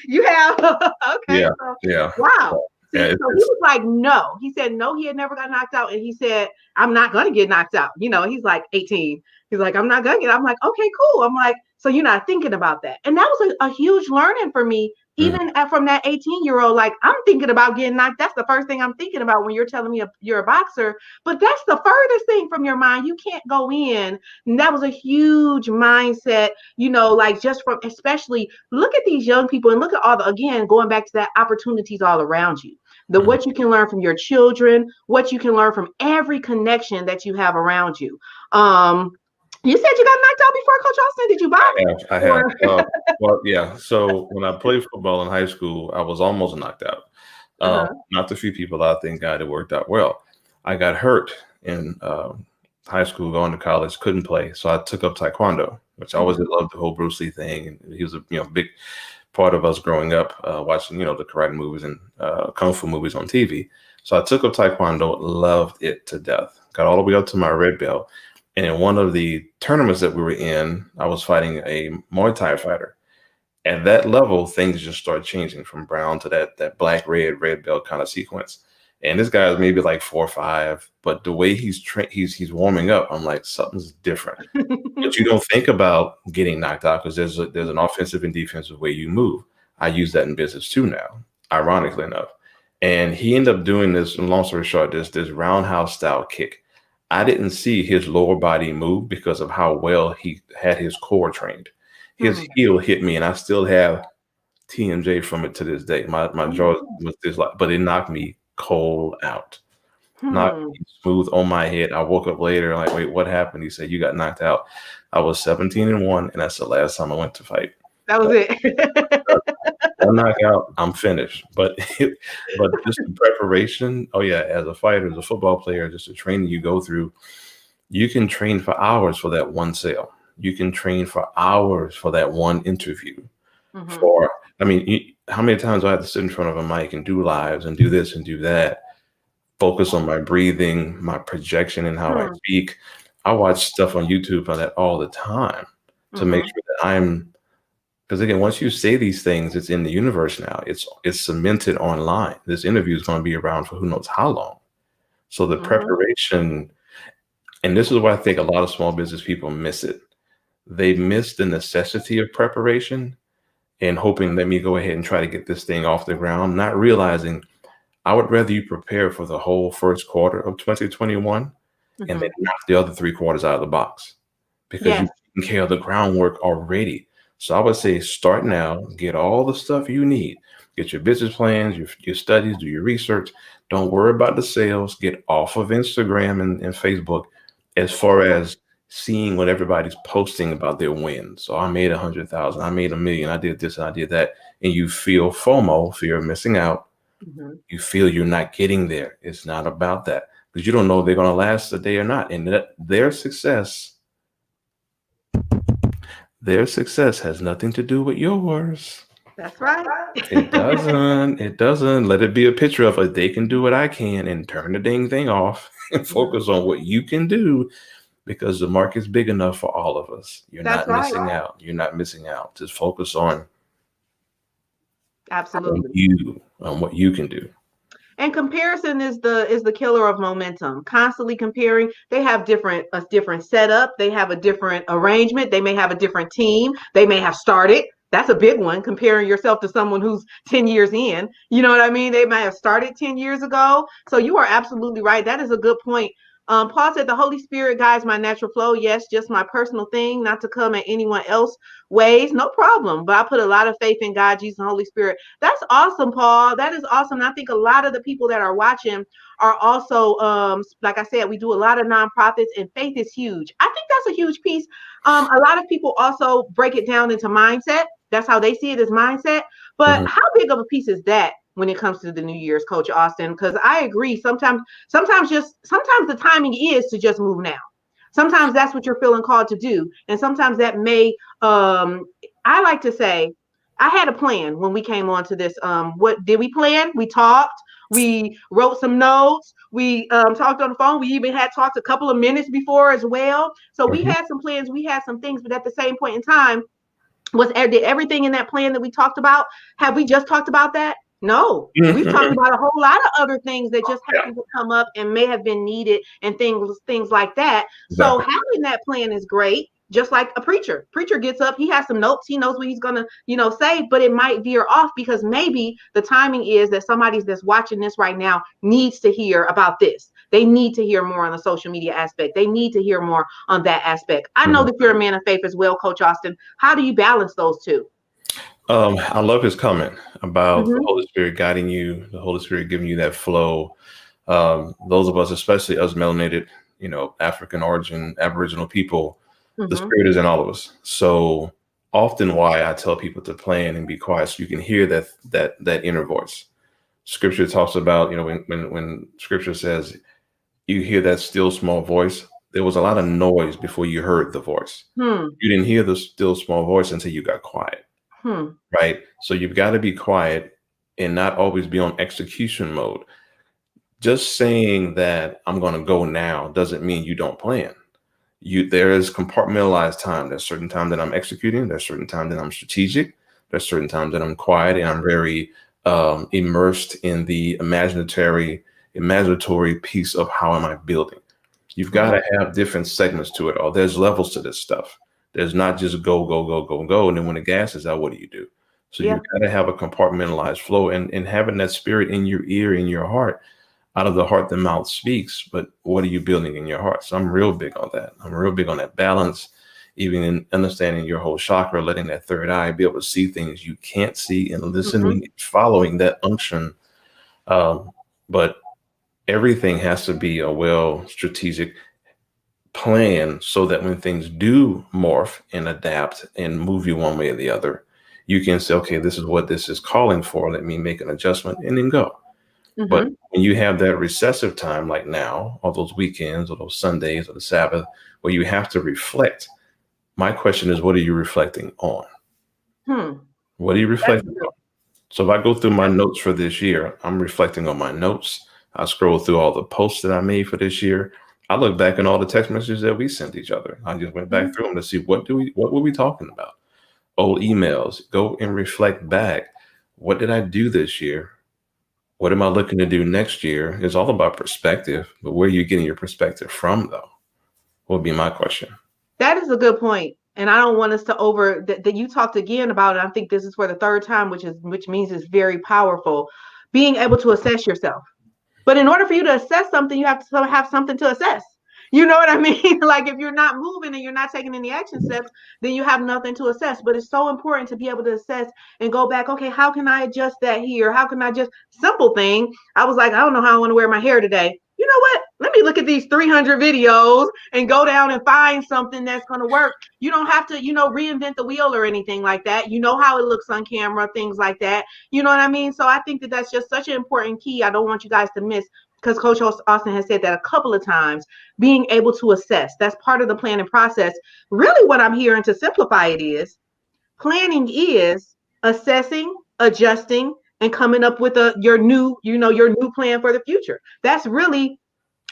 you have. Okay. Yeah, So, yeah, wow. yeah. See, so he was like, no. He said, no, he had never got knocked out. And he said, I'm not going to get knocked out. He's like 18. He's like, I'm not going to get, I'm like, okay, cool. I'm like, so you're not thinking about that. And that was a huge learning for me, Mhm. even from that 18-year-old. Like, I'm thinking about getting knocked. That's the first thing I'm thinking about when you're telling me you're a boxer. But that's the furthest thing from your mind. You can't go in. And that was a huge mindset, like just from, especially look at these young people and look at all the, again, going back to that, opportunities all around you. Mhm. What you can learn from your children, what you can learn from every connection that you have around you. You said you got knocked out before, Coach Austin. Did you box? I have. Or Well, yeah. So when I played football in high school, I was almost knocked out. uh-huh. Not the few people I thank God it worked out well. I got hurt in high school, going to college, couldn't play, so I took up taekwondo, which I always Mm-hmm. loved the whole Bruce Lee thing, and he was a big part of us growing up, watching the karate movies and kung fu movies on TV. So I took up taekwondo, loved it to death, got all the way up to my red belt. And in one of the tournaments that we were in, I was fighting a Muay Thai fighter. At that level, things just start changing from brown to that black, red belt kind of sequence. And this guy is maybe like 4 or 5, but the way he's warming up, I'm like, something's different. But you don't think about getting knocked out because there's an offensive and defensive way you move. I use that in business too now, ironically enough. And he ended up doing this, long story short, this roundhouse style kick. I didn't see his lower body move because of how well he had his core trained. His Hmm. heel hit me, and I still have TMJ from it to this day. My Oh my jaw goodness. was just like, but it knocked me cold out. Knocked Hmm. me smooth on my head. I woke up later, like, wait, what happened? He said, you got knocked out. I was 17-1, and that's the last time I went to fight. That was Uh, it. One knockout, I'm finished. But but just the preparation. Oh yeah, as a fighter, as a football player, just the training you go through. You can train for hours for that one sale. You can train for hours for that one interview. Hmm. For I mean, how many times do I have to sit in front of a mic and do lives and do this and do that? Focus on my breathing, my projection, and how I Hmm. speak. I watch stuff on YouTube on that all the time to make Hmm. sure that I'm because again, once you say these things, it's in the universe now. It's cemented online. This interview is going to be around for who knows how long. So the Hmm. preparation, and this is why I think a lot of small business people miss it. They miss the necessity of preparation and hoping, let me go ahead and try to get this thing off the ground, not realizing I would rather you prepare for the whole first quarter of 2021 and then Hmm. knock the other 3 quarters out of the box because Yes. you've taken care of the groundwork already. So I would say start now, get all the stuff you need, get your business plans, your studies, do your research. Don't worry about the sales. Get off of Instagram and Facebook as far as seeing what everybody's posting about their wins. So I made 100,000, I made 1 million, I did this and I did that. And you feel FOMO, fear of missing out, Mhm. You feel you're not getting there. It's not about that because you don't know if they're going to last a day or not. And that their success has nothing to do with yours. That's right. It doesn't. It doesn't. Let it be a picture of it. They can do what I can and turn the dang thing off and Mhm. focus on what you can do because the market's big enough for all of us. You're That's not right. missing out. You're not missing out. Just focus on Absolutely. you, on what you can do. And comparison is the killer of momentum. Constantly comparing. They have different setup. They have a different arrangement. They may have a different team. They may have started. That's a big one. Comparing yourself to someone who's 10 years in. You know what I mean? They might have started 10 years ago. So you are absolutely right. That is a good point. Paul said the Holy Spirit guides my natural flow. Yes, just my personal thing, not to come at anyone else ways. No problem. But I put a lot of faith in God, Jesus, and Holy Spirit. That's awesome, Paul. That is awesome. I think a lot of the people that are watching are also, like I said, we do a lot of nonprofits, and faith is huge. I think that's a huge piece. A lot of people also break it down into mindset. That's how they see it as mindset. But Mhm. how big of a piece is that when it comes to the New Year's, Coach Austin? Because I agree. Sometimes the timing is to just move now. Sometimes that's what you're feeling called to do, and sometimes that may. I like to say I had a plan when we came on to this. What did we plan? We talked. We wrote some notes. We talked on the phone. We even had talked a couple of minutes before as well. So we Mhm. had some plans. We had some things, but at the same point in time, did everything in that plan that we talked about, have we just talked about that? No, we've talked Mhm. about a whole lot of other things that just Yeah, happened to come up and may have been needed, and things like that. So exactly. having that plan is great. Just like a preacher gets up, he has some notes, he knows what he's gonna say, but it might veer off because maybe the timing is that somebody that's watching this right now needs to hear about this. They need to hear more on the social media aspect. They need to hear more on that aspect. I know Mhm. that you're a man of faith as well, Coach Austin. How do you balance those two? I love his comment about the Mm-hmm. Holy Spirit guiding you, the Holy Spirit giving you that flow. Those of us, especially us melanated, African origin, Aboriginal people, the Mm-hmm. Spirit is in all of us. So often, why I tell people to plan and be quiet, so you can hear that inner voice. Scripture talks about, when Scripture says you hear that still small voice, there was a lot of noise before you heard the voice. Hmm. You didn't hear the still small voice until you got quiet. Hmm. Right? So you've got to be quiet and not always be on execution mode. Just saying that I'm going to go now doesn't mean you don't plan. There is compartmentalized time. There's certain time that I'm executing. There's certain time that I'm strategic. There's certain times that I'm quiet and I'm very immersed in the imaginatory piece of how am I building. You've got Hmm. to have different segments to it. Or there's levels to this stuff. There's not just go, go, go, go, go. And then when the gas is out, what do you do? So Yeah. you've got to have a compartmentalized flow and having that spirit in your ear, in your heart. Out of the heart, the mouth speaks. But what are you building in your heart? So I'm real big on that. I'm real big on that balance, even in understanding your whole chakra, letting that third eye be able to see things you can't see and Hmm. listening, following that unction. Um, but everything has to be a well strategic plan so that when things do morph and adapt and move you one way or the other, you can say, okay, this is what this is calling for. Let me make an adjustment and then go. But Hmm. when you have that recessive time like now, or those weekends or those Sundays or the Sabbath, where you have to reflect, my question is, what are you reflecting on? Hmm. What are you That's reflecting good. on? So if I go through my notes for this year, I'm reflecting on my notes. I scroll through all the posts that I made for this year. I look back on all the text messages that we sent each other. I just went back Mhm. through them to see what were we talking about? Old emails. Go and reflect back. What did I do this year? What am I looking to do next year? It's all about perspective, but where are you getting your perspective from, though? Would be my question. That is a good point. And I don't want us to over that you talked again about it. I think this is for the third time, which means it's very powerful. Being able to assess yourself. But in order for you to assess something, you have to have something to assess. You know what I mean? Like if you're not moving and you're not taking any action steps, then you have nothing to assess. But it's so important to be able to assess and go back, okay, how can I adjust that here? How can I just simple thing? I was like, I don't know how I want to wear my hair today. you know what? Let me look at these 300 videos and go down and find something that's going to work. You don't have to, reinvent the wheel or anything like that. You know how it looks on camera, things like that. You know what I mean? So I think that that's just such an important key. I don't want you guys to miss, because Coach Austin has said that a couple of times, being able to assess. That's part of the planning process. Really, what I'm hearing, to simplify it, is planning is assessing, adjusting, and coming up with your new plan for the future. That's really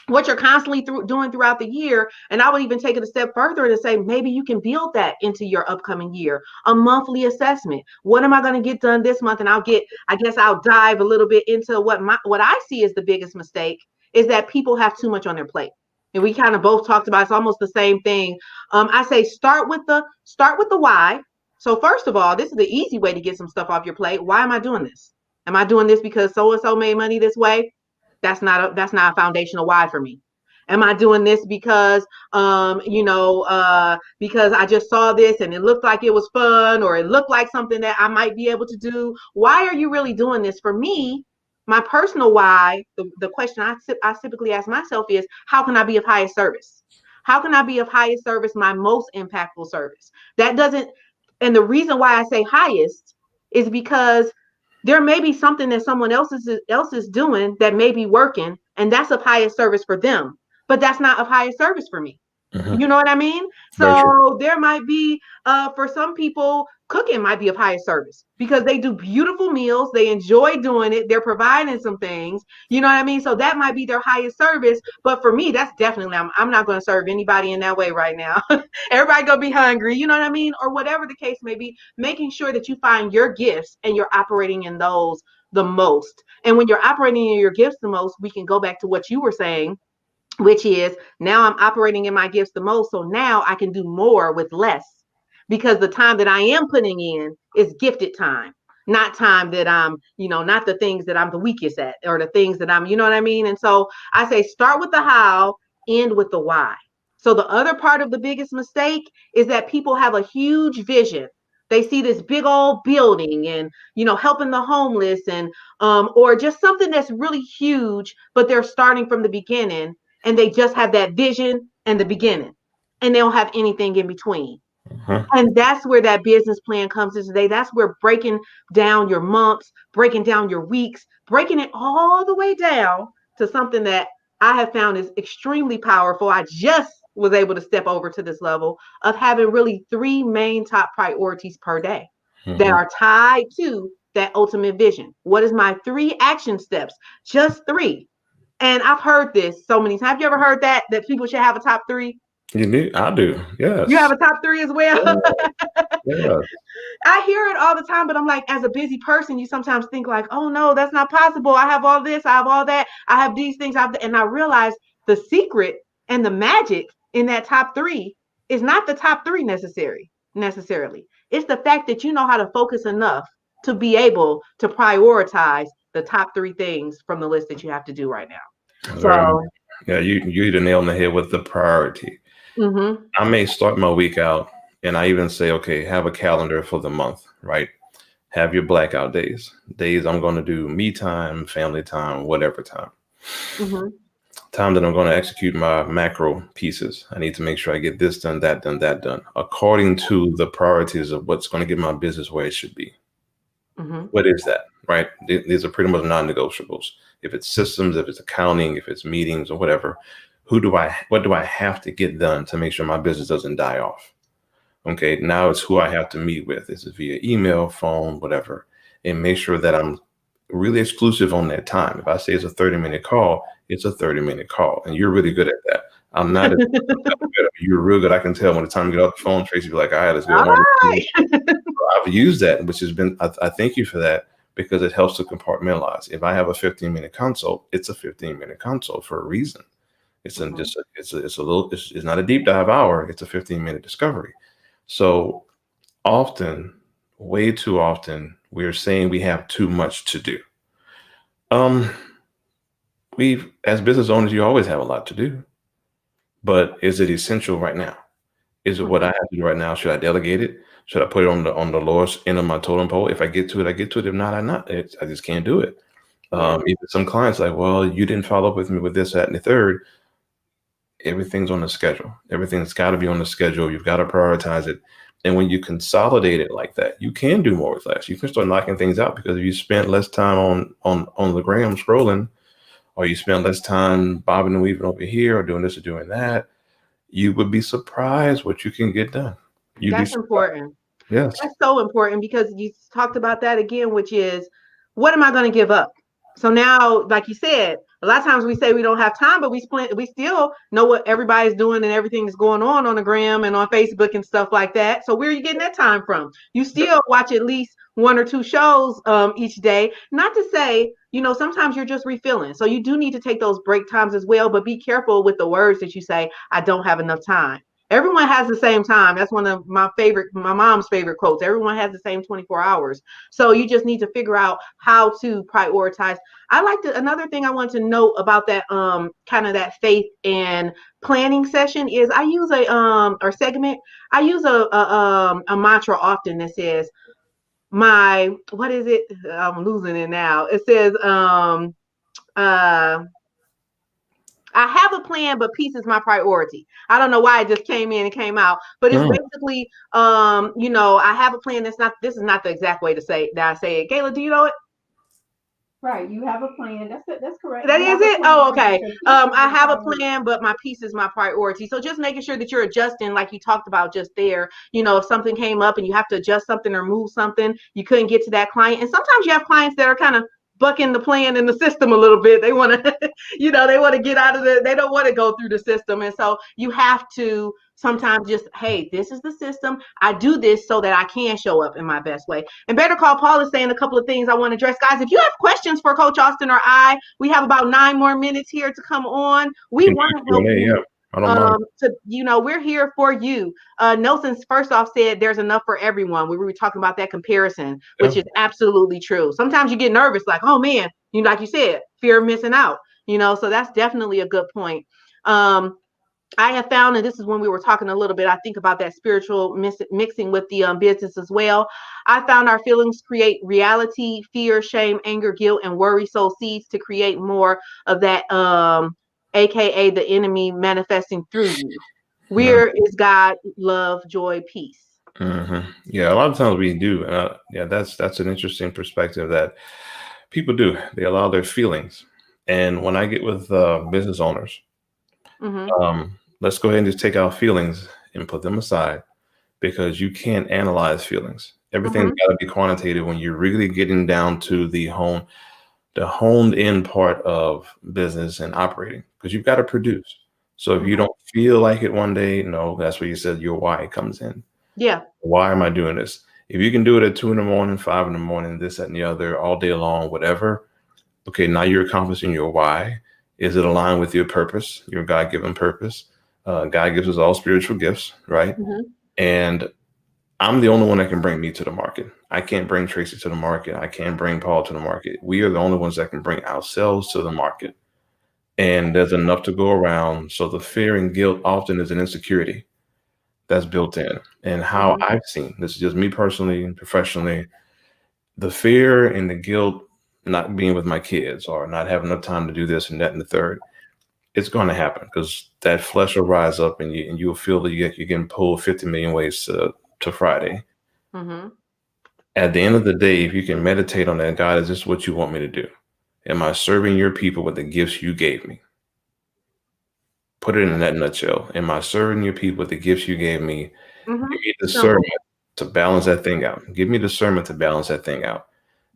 what you're constantly doing throughout the year. And I would even take it a step further to say, maybe you can build that into your upcoming year, a monthly assessment. What am I going to get done this month? And I'll dive a little bit into what I see as the biggest mistake, is that people have too much on their plate. And we kind of both talked about, it's almost the same thing. I say start with the why. So first of all, this is the easy way to get some stuff off your plate. Why am I doing this? Am I doing this because so and so made money this way? That's not a foundational why for me. Am I doing this because because I just saw this and it looked like it was fun, or it looked like something that I might be able to do? Why are you really doing this? For me, my personal why, the question I typically ask myself is, how can I be of highest service? How can I be of highest service, my most impactful service? That doesn't, and the reason why I say highest is because there may be something that someone else is doing that may be working, and that's of highest service for them, but that's not of highest service for me. Mm-hmm. You know what I mean? Very true. So there might be, for some people, cooking might be of highest service because they do beautiful meals. They enjoy doing it. They're providing some things. You know what I mean? So that might be their highest service. But for me, that's definitely, I'm not going to serve anybody in that way right now. Everybody going to be hungry. You know what I mean? Or whatever the case may be, making sure that you find your gifts and you're operating in those the most. And when you're operating in your gifts the most, we can go back to what you were saying, which is, now I'm operating in my gifts the most. So now I can do more with less, because the time that I am putting in is gifted time, not time that I'm, not the things that I'm the weakest at, or the things that I'm, you know what I mean? And so I say, start with the how, end with the why. So the other part of the biggest mistake is that people have a huge vision. They see this big old building and, helping the homeless, and or just something that's really huge, but they're starting from the beginning, and they just have that vision and the beginning, and they don't have anything in between. Uh-huh. And that's where that business plan comes in today. That's where breaking down your months, breaking down your weeks, breaking it all the way down to something that I have found is extremely powerful. I just was able to step over to this level of having really 3 main top priorities per day that Mm-hmm. are tied to that ultimate vision. What is my 3 action steps? Just 3. And I've heard this so many times. Have you ever heard that people should have a top 3? You do? I do. You have Yes. a top 3 as well? Yeah. Yeah. I hear it all the time, but I'm like, as a busy person, you sometimes think like, oh no, that's not possible. I have all this, I have all that, I have these things, and I realize the secret and the magic in that top 3 is not the top 3 necessarily. It's the fact that you know how to focus enough to be able to prioritize the top 3 things from the list that you have to do right now. Very much. So, Yeah, you hit the nail on the head with the priority. mm-hmm, I may start my week out and I even say, okay, have a calendar for the month, right? Have your blackout days. Days I'm going to do me time, family time, whatever time. mm-hmm, Time that I'm going to execute my macro pieces. I need to make sure I get this done, that done, that done, according to the priorities of what's going to get my business where it should be. mm-hmm, What is that, right? These are pretty much non-negotiables. If it's systems, if it's accounting, if it's meetings or whatever, what do I have to get done to make sure my business doesn't die off? Okay, now it's who I have to meet with. Is it via email, phone, whatever, and make sure that I'm really exclusive on that time. If I say it's a 30-minute call, it's a 30-minute call, and you're really good at that. I'm not as good. You're real good. I can tell when the time you get off the phone, Tracy be like, all right, let's go. all right. I've used that, which has been, I thank you for that, because it helps to compartmentalize. If I have a 15-minute consult, it's a 15-minute consult for a reason. It's Mm-hmm. it's not a deep dive hour. It's a 15-minute discovery. So often, way too often, we're saying we have too much to do. Um, as business owners, you always have a lot to do, but is it essential right now? Is it what I Mm-hmm. have to do right now? Should I delegate it? Should I put it on the lowest end of my totem pole? If I get to it, I get to it. If not, I just can't do it. Yeah. Even some clients like, well, you didn't follow up with me with this, that, and the third. Everything's on the schedule. Everything's got to be on the schedule. You've got to prioritize it. And when you consolidate it like that, you can do more with less. You can start knocking things out because if you spend less time on the gram scrolling, or you spend less time bobbing and weaving over here or doing this or doing that, you would be surprised what you can get done. You'd be That's surprised. important. Yes. That's so important because you talked about that again, which is what am I going to give up? So now, like you said, a lot of times we say we don't have time, but we still know what everybody's doing and everything is going on the gram and on Facebook and stuff like that. So where are you getting that time from? You still watch at least one or two shows each day. Not to say, sometimes you're just refilling. So you do need to take those break times as well, but be careful with the words that you say. I don't have enough time. Everyone has the same time. That's one of my mom's favorite quotes. Everyone has the same 24 hours. So you just need to figure out how to prioritize. Another thing I want to note about that kind of that faith and planning session is I use or segment. I use a mantra often that says what is it? I'm losing it now. It says uh I have a plan, but peace is my priority. I don't know why it just came in and came out, but it's Mm. basically, I have a plan. This is not the exact way to say that I say it. Kayla, do you know it? Right. You have a plan. That's correct. That You is have a it. Oh, plan, but okay. your peace is I your have a priority. plan, but my peace is my priority. So just making sure that you're adjusting, like you talked about just there. If something came up and you have to adjust something or move something, you couldn't get to that client. And sometimes you have clients that are kind of bucking the plan in the system a little bit. They want to, they want to get out of they don't want to go through the system. And so you have to sometimes just, hey, this is the system. I do this so that I can show up in my best way. And Better Call Paul is saying a couple of things I want to address. Guys, if you have questions for Coach Austin or we have about 9 more minutes here to come on. We We can do want the to help Q&A. you. Yeah, I don't mind. We're here for you. Nelson first off said there's enough for everyone. We were talking about that comparison, which Yeah. is absolutely true. Sometimes you get nervous, like, oh man, like you said, fear of missing out. So that's definitely a good point. I have found, and this is when we were talking a little bit, I think about that spiritual mixing with the business as well. I found our feelings create reality, fear, shame, anger, guilt, and worry sow seeds to create more of that, AKA the enemy manifesting through you. Where is God, love, joy, peace? Yeah, a lot of times we do. Yeah, that's an interesting perspective that people do. They allow their feelings. And when I get with business owners, Mm-hmm. let's go ahead and just take our feelings and put them aside because you can't analyze feelings. Everything's Mm-hmm. got to be quantitative when you're really getting down to the honed in part of business and operating because you've got to produce. So if you Mm-hmm. don't feel like it one day, no, that's where you said your why comes in. Yeah. Why am I doing this? If you can do it at 2 in the morning, 5 in the morning, this, that, and the other, all day long, whatever, okay, now you're accomplishing your why. Is it aligned with your purpose, your God given purpose? God gives us all spiritual gifts, right? Mm-hmm. And I'm the only one that can bring me to the market. I can't bring Tracy to the market. I can't bring Paul to the market. We are the only ones that can bring ourselves to the market. And there's enough to go around. So the fear and guilt often is an insecurity that's built in. And how Mm-hmm. I've seen this is just me personally and professionally, the fear and the guilt not being with my kids or not having enough time to do this and that and the third, it's going to happen because that flesh will rise up and you'll feel that you're getting pulled 50 million ways to Friday. Mm-hmm. At the end of the day, if you can meditate on that, God, is this what you want me to do? Am I serving your people with the gifts you gave me? Put it in that nutshell. Am I serving your people with the gifts you gave me? Mm-hmm. Give me discernment Simple. to balance that thing out. Give me discernment to balance that thing out.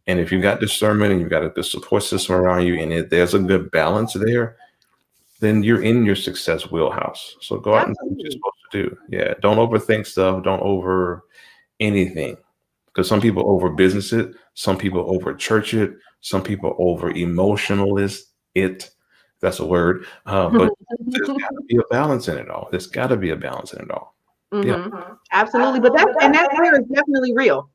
And if you got discernment and you've got a good support system around you and there's a good balance there, then you're in your success wheelhouse. So go out and do what you're Absolutely. supposed to do. Yeah. Don't overthink stuff. Don't over anything. Because some people over business it, some people over church it, some people over emotionalist it. That's a word. But there's got to be a balance in it all. There's got to be a balance in it all. Yeah. Mm-hmm. Absolutely. But that fear is definitely real.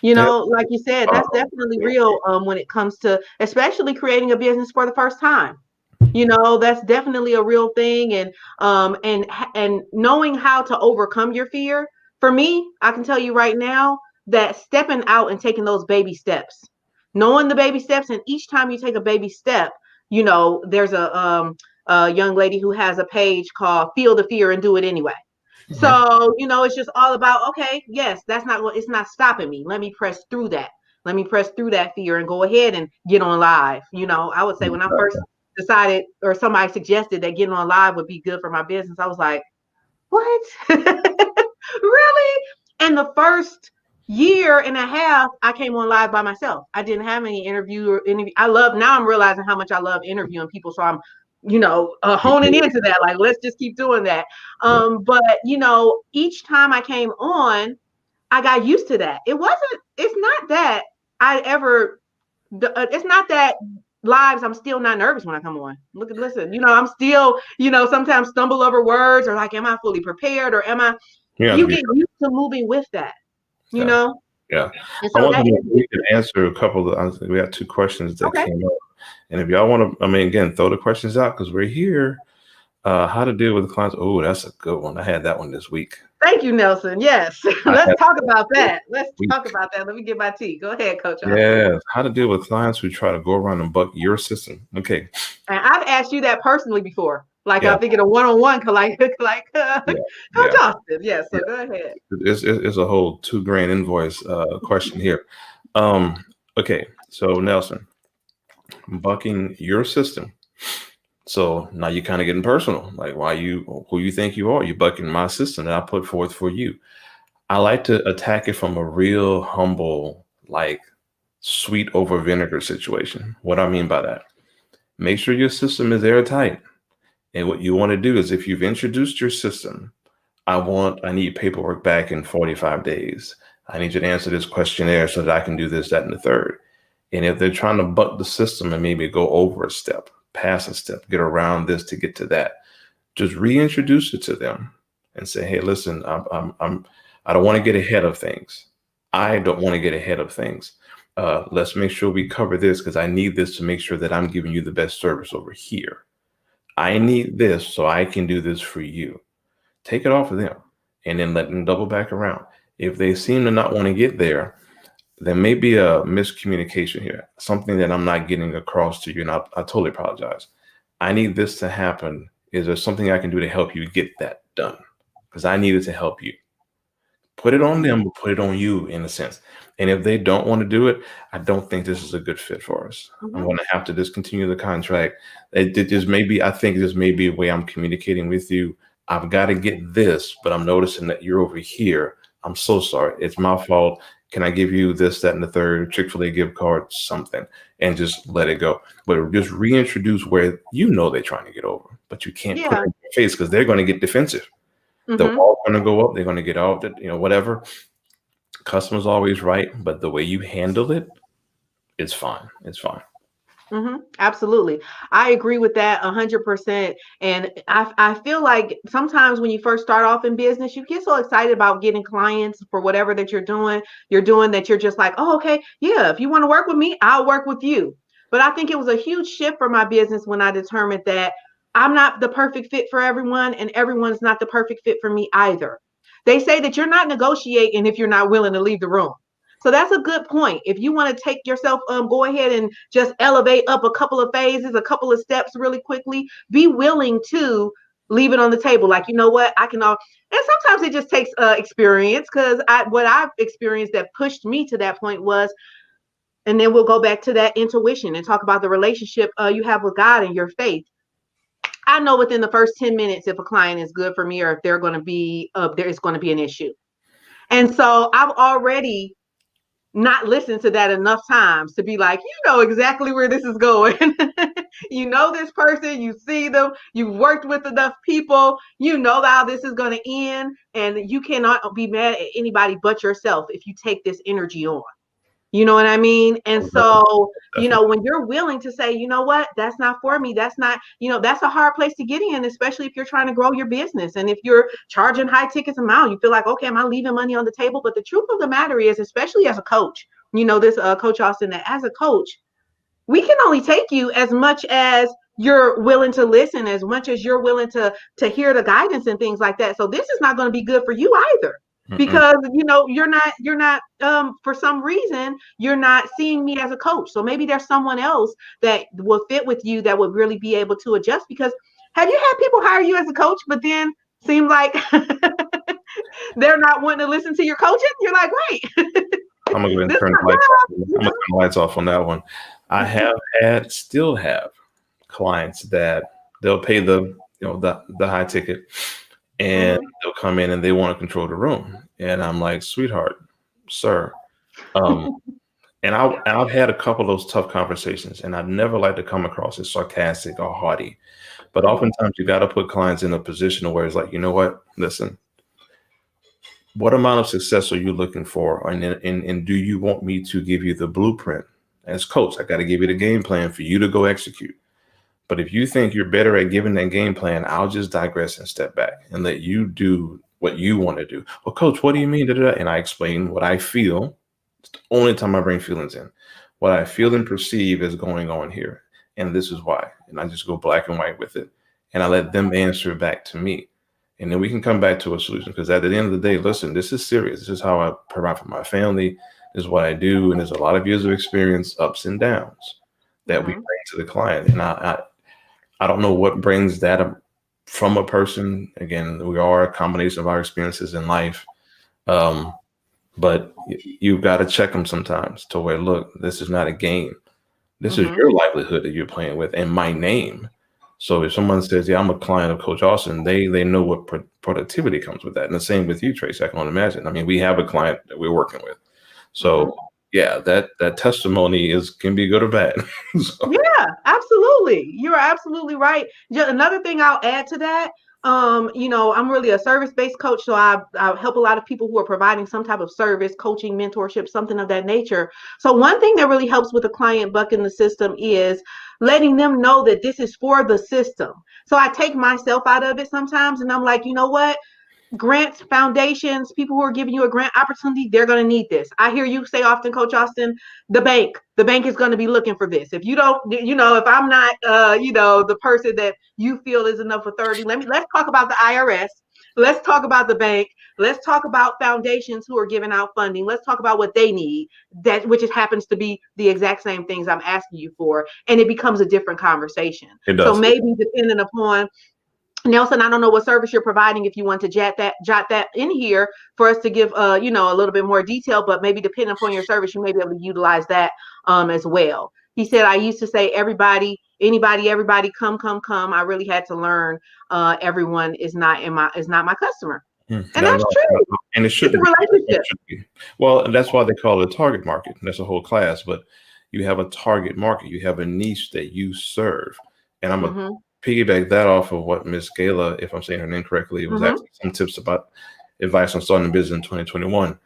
Yeah. Like you said, Uh, that's definitely real when it comes to especially creating a business for the first time. That's definitely a real thing, and knowing how to overcome your fear. For me, I can tell you right now that stepping out and taking those baby steps. knowing the baby steps. And each time you take a baby step, there's a young lady who has a page called Feel the Fear and Do It Anyway. So, it's just all about, okay, yes, it's not stopping me. Let me press through that. Let me press through that fear and go ahead and get on live. I would say when I first decided, or somebody suggested that getting on live would be good for my business, I was like, what? Really? And the first year and a half, I came on live by myself. I didn't have any interview. Now I'm realizing how much I love interviewing people. So I'm, honing into that. Like, let's just keep doing that. But each time I came on, I got used to that. It's not that it's not that lives, I'm still not nervous when I come on. Listen, I'm still, sometimes stumble over words, or like, am I fully prepared, or you get used to moving with that, Yeah. And so I wonder if we can answer a couple of, we got 2 questions that came up. And if y'all want to, again, throw the questions out because we're here. How to deal with clients. Oh, that's a good one. I had that one this week. Thank you, Nelson. Yes. Let's talk about that. Let me get my tea. Go ahead, Coach. Yes. How to deal with clients who try to go around and buck your system. Okay. And I've asked you that personally before. Like, I'm thinking of one-on-one, Coach Austin. Yes. So go ahead. It's a whole $2,000 invoice question here. Okay. So Nelson, bucking your system. So now you're kind of getting personal. Like, who you think you are? You're bucking my system that I put forth for you. I like to attack it from a real humble, like sweet over vinegar situation. What I mean by that, make sure your system is airtight. And what you want to do is, if you've introduced your system, I need paperwork back in 45 days. I need you to answer this questionnaire so that I can do this, that, and the third. And if they're trying to buck the system and maybe go over a step, pass a step, get around this to get to that, just reintroduce it to them and say, hey, listen, I don't want to get ahead of things. I don't want to get ahead of things. Let's make sure we cover this because I need this to make sure that I'm giving you the best service over here. I need this so I can do this for you. Take it off of them and then let them double back around. If they seem to not want to get there, there may be a miscommunication here, something that I'm not getting across to you, and I totally apologize. I need this to happen. Is there something I can do to help you get that done? Because I needed to help you. Put it on them, but put it on you in a sense. And if they don't want to do it, I don't think this is a good fit for us. I'm going to have to discontinue the contract. I think this may be a way I'm communicating with you. I've got to get this, but I'm noticing that you're over here. I'm so sorry. It's my fault. Can I give you this, that, and the third, Chick-fil-A gift card, something, and just let it go. But just reintroduce where they're trying to get over, but you can't put it in their face because they're going to get defensive. They're all going to go up. They're going to get out, whatever. Customer's always right, but the way you handle it, it's fine. It's fine. Absolutely. I agree with that 100%. And I feel like sometimes when you first start off in business, you get so excited about getting clients for whatever that you're doing that you're just like, oh, okay, yeah, if you want to work with me, I'll work with you. But I think it was a huge shift for my business when I determined that I'm not the perfect fit for everyone, and everyone's not the perfect fit for me either. They say that you're not negotiating if you're not willing to leave the room. So that's a good point. If you want to take yourself, go ahead and just elevate up a couple of phases, a couple of steps really quickly, be willing to leave it on the table. Like, you know what, I can all, and sometimes it just takes experience, because what I've experienced that pushed me to that point was, and then we'll go back to that intuition and talk about the relationship you have with God and your faith. I know within the first 10 minutes if a client is good for me or if they're going to be, there is going to be an issue. And so I've already not listened to that enough times to be like, you know exactly where this is going. You know this person, you see them, you've worked with enough people, you know how this is going to end, and you cannot be mad at anybody but yourself if you take this energy on. You know what I mean? And so, when you're willing to say, you know what, that's not for me. That's not, that's a hard place to get in, especially if you're trying to grow your business. And if you're charging high tickets amount, you feel like, okay, am I leaving money on the table? But the truth of the matter is, especially as a coach, this Coach Austin, that as a coach, we can only take you as much as you're willing to listen, as much as you're willing to hear the guidance and things like that. So this is not going to be good for you either. Mm-mm. because you're not for some reason you're not seeing me as a coach. So maybe there's someone else that will fit with you that would really be able to adjust. Because have you had people hire you as a coach but then seem like they're not wanting to listen to your coaching? You're like, wait, I'm gonna go ahead and this is turn the my lights off. job, I'm gonna turn the lights off on that one. I have had, still have clients that they'll pay the high ticket, and Mhm. they'll come in and they want to control the room, and I'm like, sweetheart, sir, um, and I've had a couple of those tough conversations, and I've never liked to come across as sarcastic or haughty, but Mhm. oftentimes you got to put clients in a position where it's like, you know what, listen, what amount of success are you looking for? And do you want me to give you the blueprint? As coach, I got to give you the game plan for you to go execute. But if you think you're better at giving that game plan, I'll just digress and step back and let you do what you want to do. Well, coach, what do you mean? Da, da, da? And I explain what I feel. It's the only time I bring feelings in. What I feel and perceive is going on here. And this is why. And I just go black and white with it. And I let them answer back to me. And then we can come back to a solution. Because at the end of the day, listen, this is serious. This is how I provide for my family. This is what I do. And there's a lot of years of experience, ups and downs, that we Mhm. bring to the client. And I don't know what brings that from a person. Again, we are a combination of our experiences in life. Um, but you've got to check them sometimes to where, look, this is not a game. This is Mhm. your livelihood that you're playing with and my name. So if someone says, yeah, I'm a client of Coach Austin, they know what productivity comes with that. And the same with you, Trace. I can only imagine. I mean, we have a client that we're working with. Mhm. So yeah, that testimony can be good or bad. So, Yeah, absolutely. You're absolutely right. Just another thing I'll add to that, I'm really a service-based coach, so I help a lot of people who are providing some type of service, coaching, mentorship, something of that nature. So one thing that really helps with a client bucking the system is letting them know that this is for the system. So I take myself out of it sometimes, and I'm like, you know what? Grants, foundations, people who are giving you a grant opportunity, they're going to need this. I hear you say often, Coach Austin, the bank is going to be looking for this. If you don't, if I'm not, the person that you feel is enough authority, let's talk about the IRS. Let's talk about the bank. Let's talk about foundations who are giving out funding. Let's talk about what they need, that which happens to be the exact same things I'm asking you for, and it becomes a different conversation. it So does. maybe depending upon Nelson, I don't know what service you're providing. If you want to jot that in here for us to give, a little bit more detail, but maybe depending upon your service, you may be able to utilize that as well. He said, I used to say everybody, anybody, everybody, come, come, come. I really had to learn everyone is not my customer, and No, that's no, no, true. no. And it It's a shouldn't be. It relationship. should be. Well, and that's why they call it a target market. That's a whole class, but you have a target market. You have a niche that you serve. And I'm gonna Mm-hmm. piggyback that off of what Miss Gayla, if I'm saying her name correctly, it was Mm-hmm. actually some tips about advice on starting a business in 2021.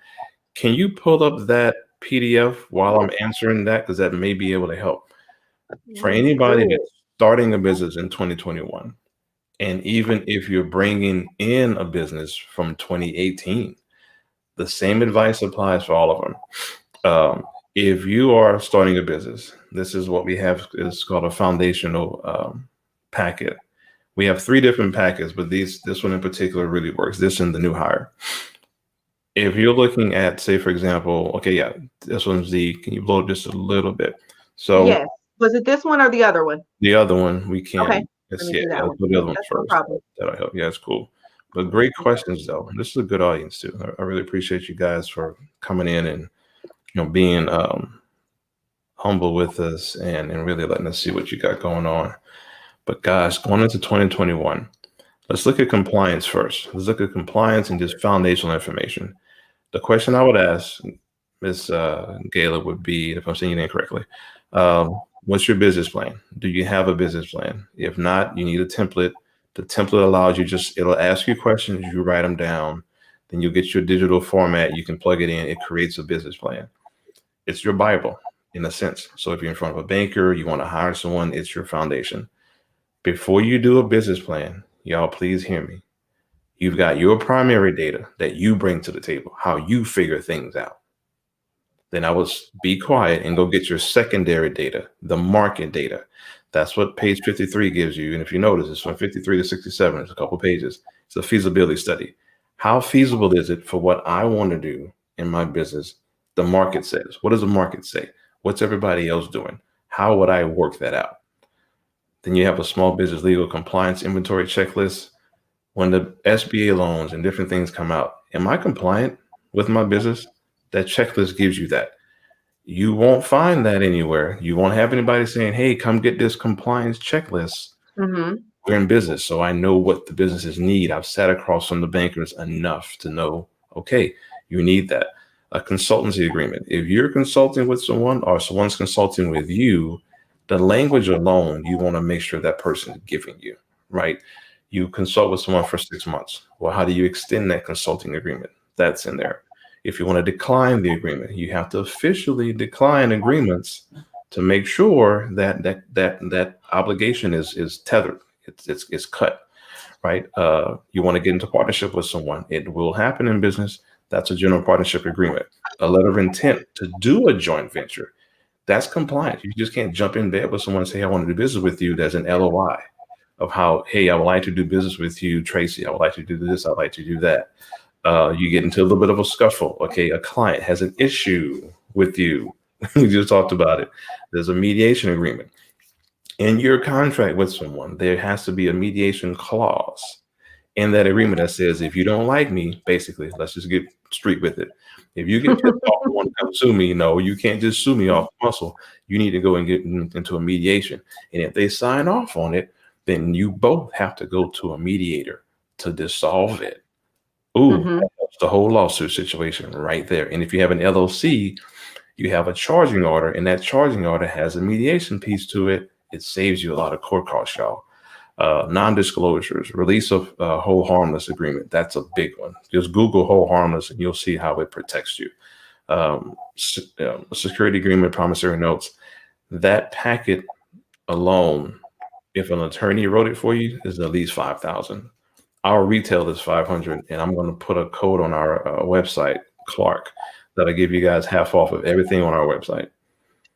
Can you pull up that PDF while I'm answering that? Because that may be able to help. For Let me anybody pull that's starting a business in 2021, and even if you're bringing in a business from 2018, the same advice applies for all of them. If you are starting a business, this is what we have. It's called a foundational packet. We have three different packets, but this one in particular really works. This and the new hire. If you're looking at, say, for example, okay, yeah, this one's the. Can you blow it just a little bit? it. So Yes. Was it this one or the other one? the other one we Okay. can. Let Let's me yeah, do yeah. that Let's one. do the other one That's no first. problem. That'll help. Yeah, it's cool. But Let me great do that. questions though. This is a good audience too. I really appreciate you guys for coming in and being humble with us and really letting us see what you got going on. But guys, going into 2021, let's look at compliance first. Let's look at compliance and just foundational information. The question I would ask Miss Gayla would be, if I'm saying your name correctly, what's your business plan? Do you have a business plan? If not, you need a template. The template allows you it'll ask you questions, you write them down, then you get your digital format, you can plug it in, it creates a business plan. It's your Bible in a sense. So if you're in front of a banker, you want to hire someone, it's your foundation. Before you do a business plan, y'all please hear me. You've got your primary data that you bring to the table, how you figure things out. Then I would be quiet and go get your secondary data, the market data. That's what page 53 gives you. And if you notice, it's from 53 to 67. It's a couple pages. It's a feasibility study. How feasible is it for what I want to do in my business? The market says. What does the market say? What's everybody else doing? How would I work that out? Then you have a small business legal compliance inventory checklist. When the SBA loans and different things come out, am I compliant with my business? That checklist gives you that. You won't find that anywhere. You won't have anybody saying, hey, come get this compliance checklist. Mm-hmm. We're in business, so I know what the businesses need. I've sat across from the bankers enough to know, okay, you need that. A consultancy agreement. If you're consulting with someone or someone's consulting with you, the language alone, you want to make sure that person is giving you, right? You consult with someone for 6 months. Well, how do you extend that consulting agreement? That's in there. If you want to decline the agreement, you have to officially decline agreements to make sure that that obligation is tethered. It's cut, right? You want to get into partnership with someone. It will happen in business. That's a general partnership agreement. A letter of intent to do a joint venture. That's compliance. You just can't jump in bed with someone and say, I want to do business with you. There's an LOI of how, hey, I would like to do business with you, Tracy. I would like to do this. I'd like to do that. You get into a little bit of a scuffle. Okay, a client has an issue with you. We just talked about it. There's a mediation agreement. In your contract with someone, there has to be a mediation clause in that agreement that says, if you don't like me, basically, let's just get straight with it. If you get pissed off and want to come sue me, no, you can't just sue me off the muscle. You need to go and get into a mediation. And if they sign off on it, then you both have to go to a mediator to dissolve it. Ooh, Mm-hmm. that's the whole lawsuit situation right there. And if you have an LLC, you have a charging order, and that charging order has a mediation piece to it. It saves you a lot of court costs, y'all. Non-disclosures, release of whole harmless agreement. That's a big one. Just Google whole harmless and you'll see how it protects you. Security agreement, promissory notes. That packet alone, if an attorney wrote it for you, is at least 5,000. Our retail is 500, and I'm going to put a code on our website, Clark, that'll give you guys half off of everything on our website.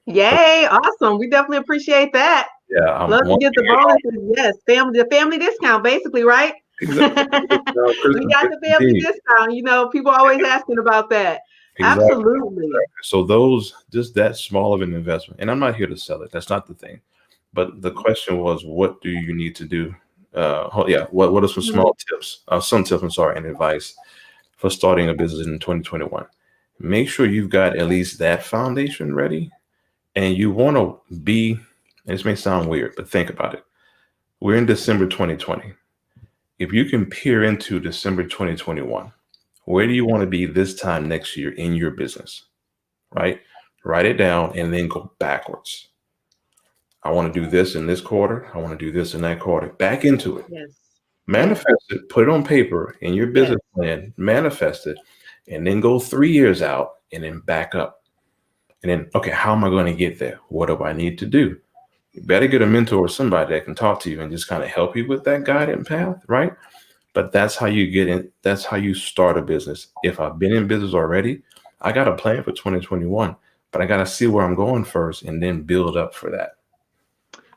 Yay, awesome. We definitely appreciate that. Yeah, I'm Love to get the bonuses. Yes, the family discount, basically, right? exactly. We got the family discount. You know, people are always asking about that. Exactly. Absolutely. So those, just that small of an investment, and I'm not here to sell it. That's not the thing. But the question was, what do you need to do? What are some small tips? Some tips, I'm sorry, and advice for starting a business in 2021. Make sure you've got at least that foundation ready, and you want to be. This may sound weird, but think about it. We're in December 2020. If you can peer into December 2021, where do you want to be this time next year in your business? Right? Write it down and then go backwards. I want to do this in this quarter. I want to do this in that quarter. Back into it. Yes. Manifest it. Put it on paper in your business plan. Manifest it. And then go 3 years out and then back up. And then, okay, how am I going to get there? What do I need to do? You better get a mentor or somebody that can talk to you and just kind of help you with that guided path, right? But that's how you get in. That's how you start a business. If I've been in business already, I got a plan for 2021, but I got to see where I'm going first and then build up for that.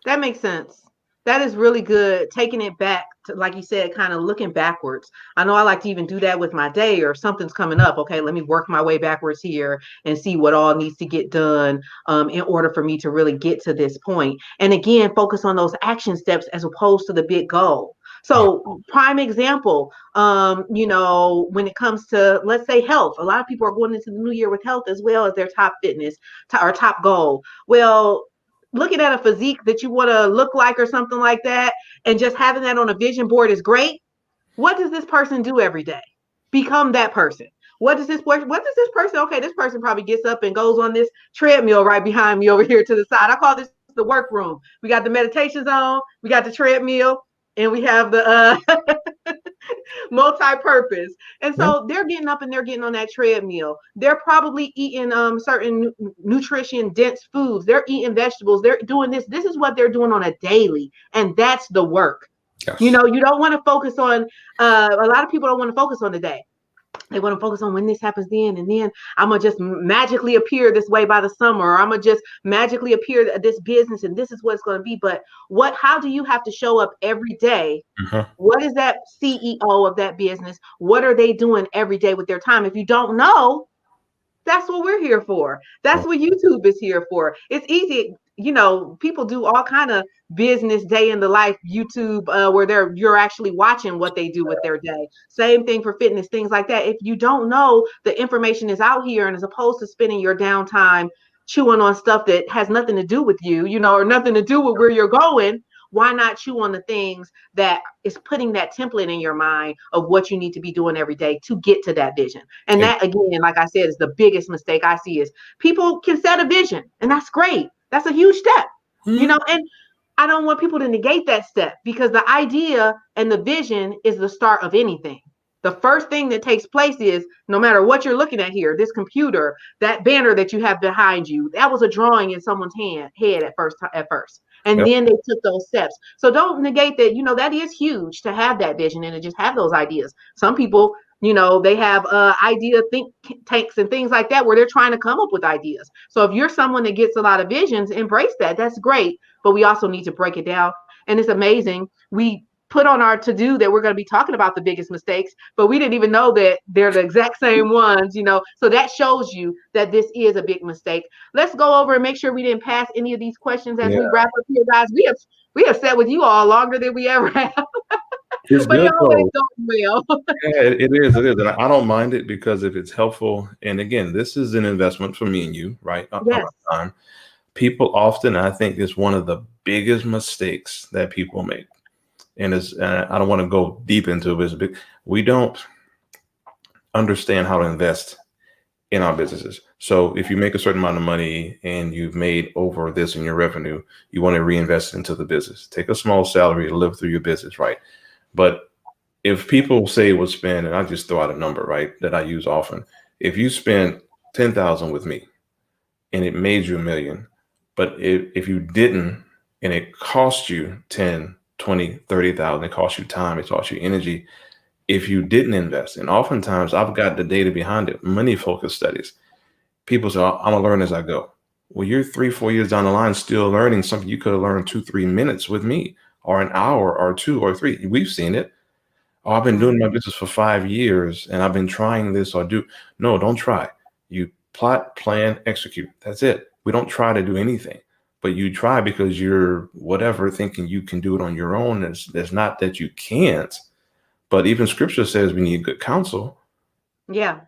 That makes sense. That is really good. Taking it back to, like you said, kind of looking backwards. I know I like to even do that with my day, or something's coming up. Okay, let me work my way backwards here and see what all needs to get done in order for me to really get to this point. And again, focus on those action steps as opposed to the big goal. So prime example, when it comes to, let's say, health, a lot of people are going into the new year with health as well as their top fitness or top goal. Well, looking at a physique that you want to look like or something like that, and just having that on a vision board is great. What does this person do every day? Become that person. What does this person, okay, this person probably gets up and goes on this treadmill right behind me over here to the side. I call this the workroom. We got the meditation zone, we got the treadmill, and we have the multi-purpose. And so they're getting up and they're getting on that treadmill. They're probably eating certain nutrition dense foods. They're eating vegetables. They're doing this. This is what they're doing on a daily. And that's the work. Yes. You don't want to focus on, a lot of people don't want to focus on the day. They want to focus on when this happens then, and then I'm gonna just magically appear this way by the summer, or I'm gonna just magically appear at this business, and this is what it's gonna be. But how do you have to show up every day? Uh-huh. What is that CEO of that business? What are they doing every day with their time? If you don't know, that's what we're here for. That's what YouTube is here for. It's easy. People do all kind of business day in the life YouTube where you're actually watching what they do with their day. Same thing for fitness, things like that. If you don't know, the information is out here, and as opposed to spending your downtime chewing on stuff that has nothing to do with you, or nothing to do with where you're going, why not chew on the things that is putting that template in your mind of what you need to be doing every day to get to that vision? And that, again, like I said, is the biggest mistake I see. Is people can set a vision, and that's great. That's a huge step, and I don't want people to negate that step, because the idea and the vision is the start of anything. The first thing that takes place is, no matter what you're looking at here, this computer, that banner that you have behind you, that was a drawing in someone's head at first. And Yep. then they took those steps. So don't negate that, that is huge to have that vision and to just have those ideas. Some people, they have idea think tanks and things like that where they're trying to come up with ideas. So if you're someone that gets a lot of visions, embrace that. That's great. But we also need to break it down. And it's amazing. We put on our to-do that we're going to be talking about the biggest mistakes, but we didn't even know that they're the exact same ones, so that shows you that this is a big mistake. Let's go over and make sure we didn't pass any of these questions as we wrap up here, guys. We have sat with you all longer than we ever have. It's But good it always though. goes well. Yeah, it is. It is. And I don't mind it, because if it's helpful, and again, this is an investment for me and you, right? Of Yes. our time. People often, I think, is one of the biggest mistakes that people make. And I don't want to go deep into it, but it's big. We don't understand how to invest in our businesses. So if you make a certain amount of money and you've made over this in your revenue, you want to reinvest into the business. Take a small salary to live through your business, right? But if people say would spend, and I just throw out a number, right, that I use often. If you spend 10,000 with me and it made you $1 million, but if you didn't, and it cost you 10, 20, 30,000, it cost you time, it cost you energy. If you didn't invest, and oftentimes I've got the data behind it, money focused studies, people say, I'm gonna learn as I go. Well, you're 3-4 years down the line still learning something you could have learned 2-3 minutes with me, or an hour or 2 or 3. We've seen it. Oh, I've been doing my business for 5 years and I've been trying this or do. No, don't try. You plot, plan, execute. That's it. We don't try to do anything, but you try because you're whatever thinking you can do it on your own. It's not that you can't, but even scripture says we need good counsel. Yeah.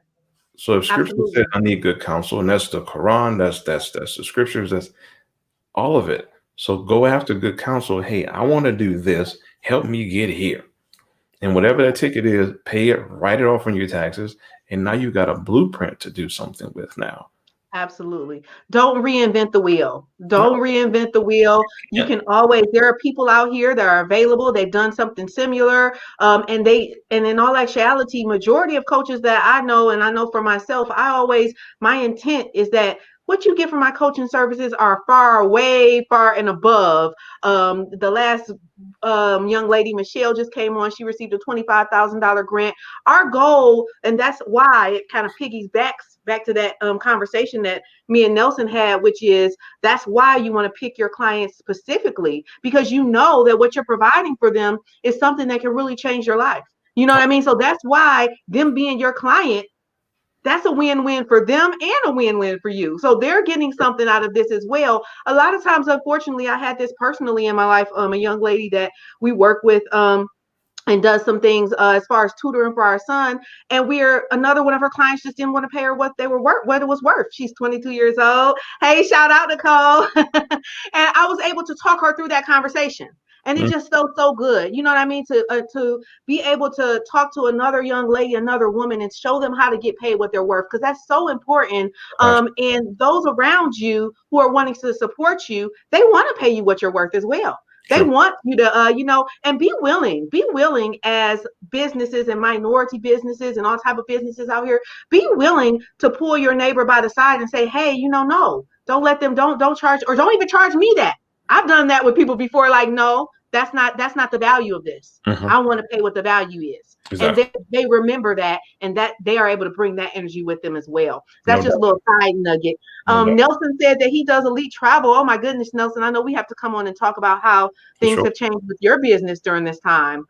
So if scripture Absolutely. says I need good counsel, and that's the Quran, that's the scriptures, that's all of it. So go after good counsel. Hey, I want to do this. Help me get here. And whatever that ticket is, pay it, write it off on your taxes. And now you got a blueprint to do something with now. Absolutely. Don't reinvent the wheel. No, Don't reinvent the wheel. You yeah, can always, there are people out here that are available. They've done something similar. And in all actuality, majority of coaches that I know, and I know for myself, my intent is that what you get from my coaching services are way far and above. The last young lady, Michelle, just came on. She received a $25,000 grant. Our goal, and that's why it kind of piggybacks back to that conversation that me and Nelson had, which is that's why you want to pick your clients specifically, because you know that what you're providing for them is something that can really change your life. You know what I mean? So that's why them being your client, that's a win-win for them and a win-win for you. So they're getting something out of this as well. A lot of times, unfortunately, I had this personally in my life, a young lady that we work with, and does some things as far as tutoring for our son. And another one of her clients just didn't want to pay her what it was worth. She's 22 years old. Hey, shout out Nicole. And I was able to talk her through that conversation. And it just felt so good. You know what I mean? To be able to talk to another young lady, another woman, and show them how to get paid what they're worth, because that's so important. And those around you who are wanting to support you, they want to pay you what you're worth as well. They want you to, and be willing as businesses and minority businesses and all type of businesses out here, be willing to pull your neighbor by the side and say, hey, no, don't let them, don't charge, or don't even charge me that. I've done that with people before. Like, no, that's not the value of this. I want to pay what the value is. And Exactly. they remember that, and that they are able to bring that energy with them as well. So No that's just a doubt. little side nugget. No doubt. Nelson said that he does elite travel. Oh my goodness, Nelson! I know we have to come on and talk about how For things sure. have changed with your business during this time,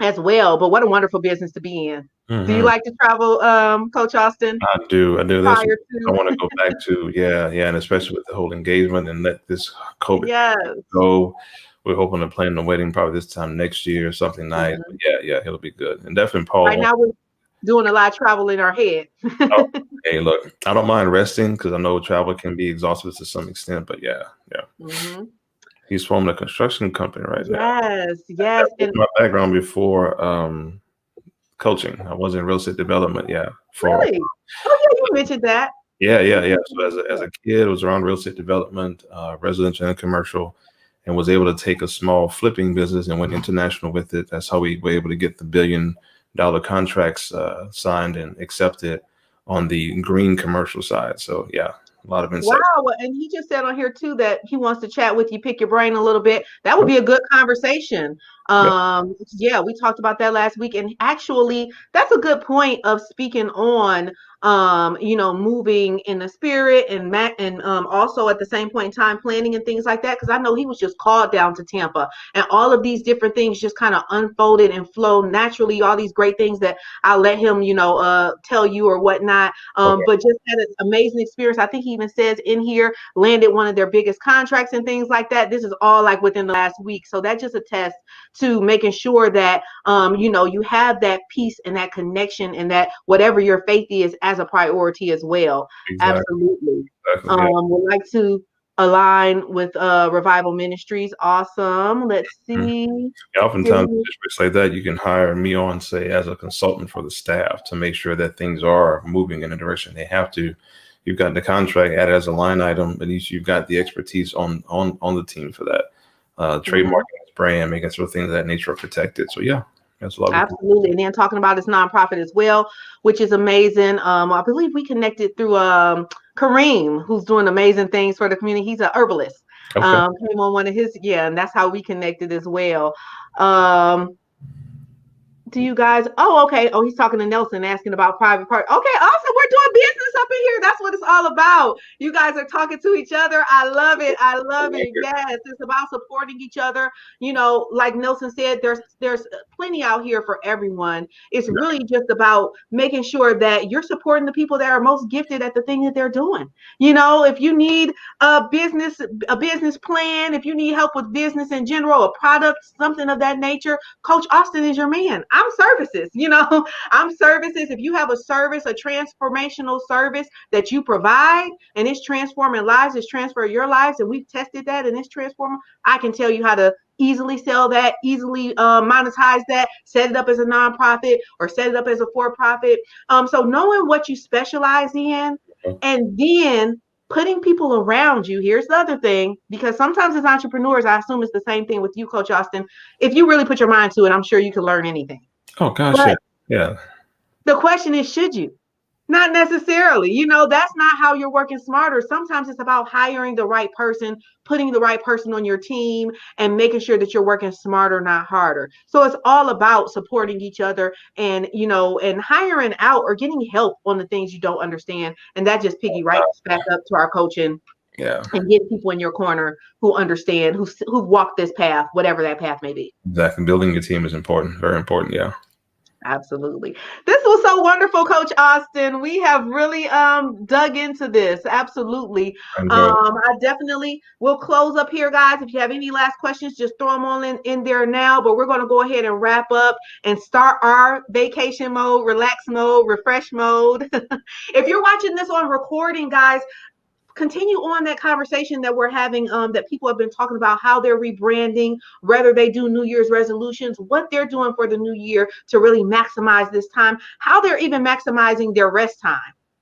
as well. But what a wonderful business to be in. Do you Hmm. like to travel, Coach Austin? I do. I do. That's what Prior I to, want to go back to. Yeah, yeah, and especially with the whole engagement and let this COVID yes. go. We're hoping to plan the wedding probably this time next year, something nice. But Mhm. yeah, yeah, it'll be good. And definitely, Right Paul. now we're doing a lot of travel in our head. Oh, hey, look, I don't mind resting because I know travel can be exhaustive to some extent. But yeah, yeah, Hmm. he's forming a construction company right now. Yes, That yes, was and my background before coaching. I was in real estate development. Yeah, for really. Oh yeah, you mentioned that. yeah, yeah, yeah. So as Yeah. a kid, I was around real estate development, residential and commercial, and was able to take a small flipping business and went international with it. That's how we were able to get the $1 billion contracts signed and accepted on the green commercial side. So yeah, a lot of insight. Wow. And he just said on here too that he wants to chat with you, pick your brain a little bit. That would be a good conversation. Yep. Yeah, we talked about that last week. And actually, that's a good point of speaking on moving in the spirit and also at the same point in time planning and things like that. Because I know he was just called down to Tampa and all of these different things just kind of unfolded and flow naturally, all these great things that I'll let him, tell you or whatnot. Okay. But just had an amazing experience. I think he even says in here, landed one of their biggest contracts and things like that. This is all like within the last week. So that just attests to making sure that, you have that peace and that connection and that whatever your faith is as a priority as well. Exactly. Absolutely. Exactly. Yeah. Would like to align with Revival Ministries. Awesome. Let's Mhm. see. Yeah, oftentimes, situations like that, you can hire me on, say, as a consultant for the staff to make sure that things are moving in the direction they have to. You've got the contract added as a line item, but at least you've got the expertise on the team for that. Mhm. Trademarking his brand, making sure things of that nature are protected. So yeah, that's a lot we can. Absolutely. And then talking about his nonprofit as well, which is amazing. I believe we connected through Kareem, who's doing amazing things for the community. He's a herbalist. Okay. Came on one of his, yeah, and that's how we connected as well. Um, do you guys? Oh, okay. Oh, he's talking to Nelson, asking about private part. Okay, awesome. We're doing business up in here. That's what it's all about. You guys are talking to each other. I love it. I love it. Yes, it's about supporting each other. Like Nelson said, there's plenty out here for everyone. It's really just about making sure that you're supporting the people that are most gifted at the thing that they're doing. If you need a business plan, if you need help with business in general, a product, something of that nature, Coach Austin is your man. I'm services, I'm services. If you have a service, a transformational service that you provide and it's transforming lives, it's transferring your lives, and we've tested that and it's transforming, I can tell you how to easily sell that, easily monetize that, set it up as a nonprofit or set it up as a for-profit. So knowing what you specialize in and then putting people around you. Here's the other thing, because sometimes as entrepreneurs, I assume it's the same thing with you, Coach Austin. If you really put your mind to it, I'm sure you can learn anything. Oh gosh, yeah, But yeah. the question is, should you? Not necessarily. That's not how you're working smarter. Sometimes it's about hiring the right person, putting the right person on your team, and making sure that you're working smarter, not harder. So it's all about supporting each other and hiring out or getting help on the things you don't understand. And that just piggy right back up to our coaching Yeah, and get people in your corner who understand, who've walked this path, whatever that path may be. exactly. Building your team is important, very important. Yeah. Absolutely. This was so wonderful, Coach Austin. We have really dug into this. Absolutely. I enjoyed it. I definitely will close up here, guys. If you have any last questions, just throw them on in there now. But we're going to go ahead and wrap up and start our vacation mode, relax mode, refresh mode. If you're watching this on recording, guys, continue on that conversation that we're having, that people have been talking about how they're rebranding, whether they do New Year's resolutions, what they're doing for the new year to really maximize this time, how they're even maximizing their rest time.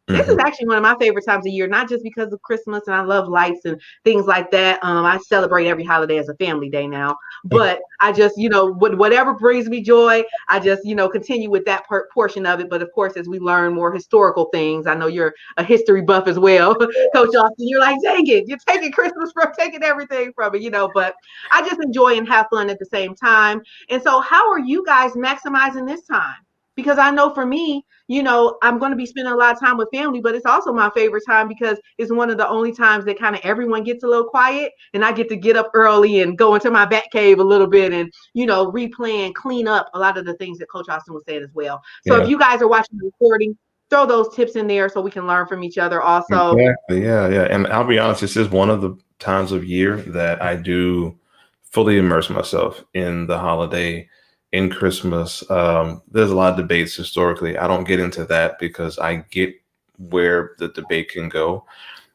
This is actually one of my favorite times of year, not just because of Christmas and I love lights and things like that. I celebrate every holiday as a family day now, but I just, whatever brings me joy, I just, continue with that portion of it. But of course, as we learn more historical things, I know you're a history buff as well, Coach Austin. You're like, dang it, you're taking Christmas from taking everything from it, But I just enjoy and have fun at the same time. And so, how are you guys maximizing this time? Because I know for me, I'm going to be spending a lot of time with family, but it's also my favorite time because it's one of the only times that kind of everyone gets a little quiet and I get to get up early and go into my bat cave a little bit and, replay and clean up a lot of the things that Coach Austin was saying as well. So if you guys are watching the recording, throw those tips in there so we can learn from each other also. Exactly. Yeah. And I'll be honest, this is one of the times of year that I do fully immerse myself in the holiday, in Christmas. There's a lot of debates historically. I don't get into that because I get where the debate can go.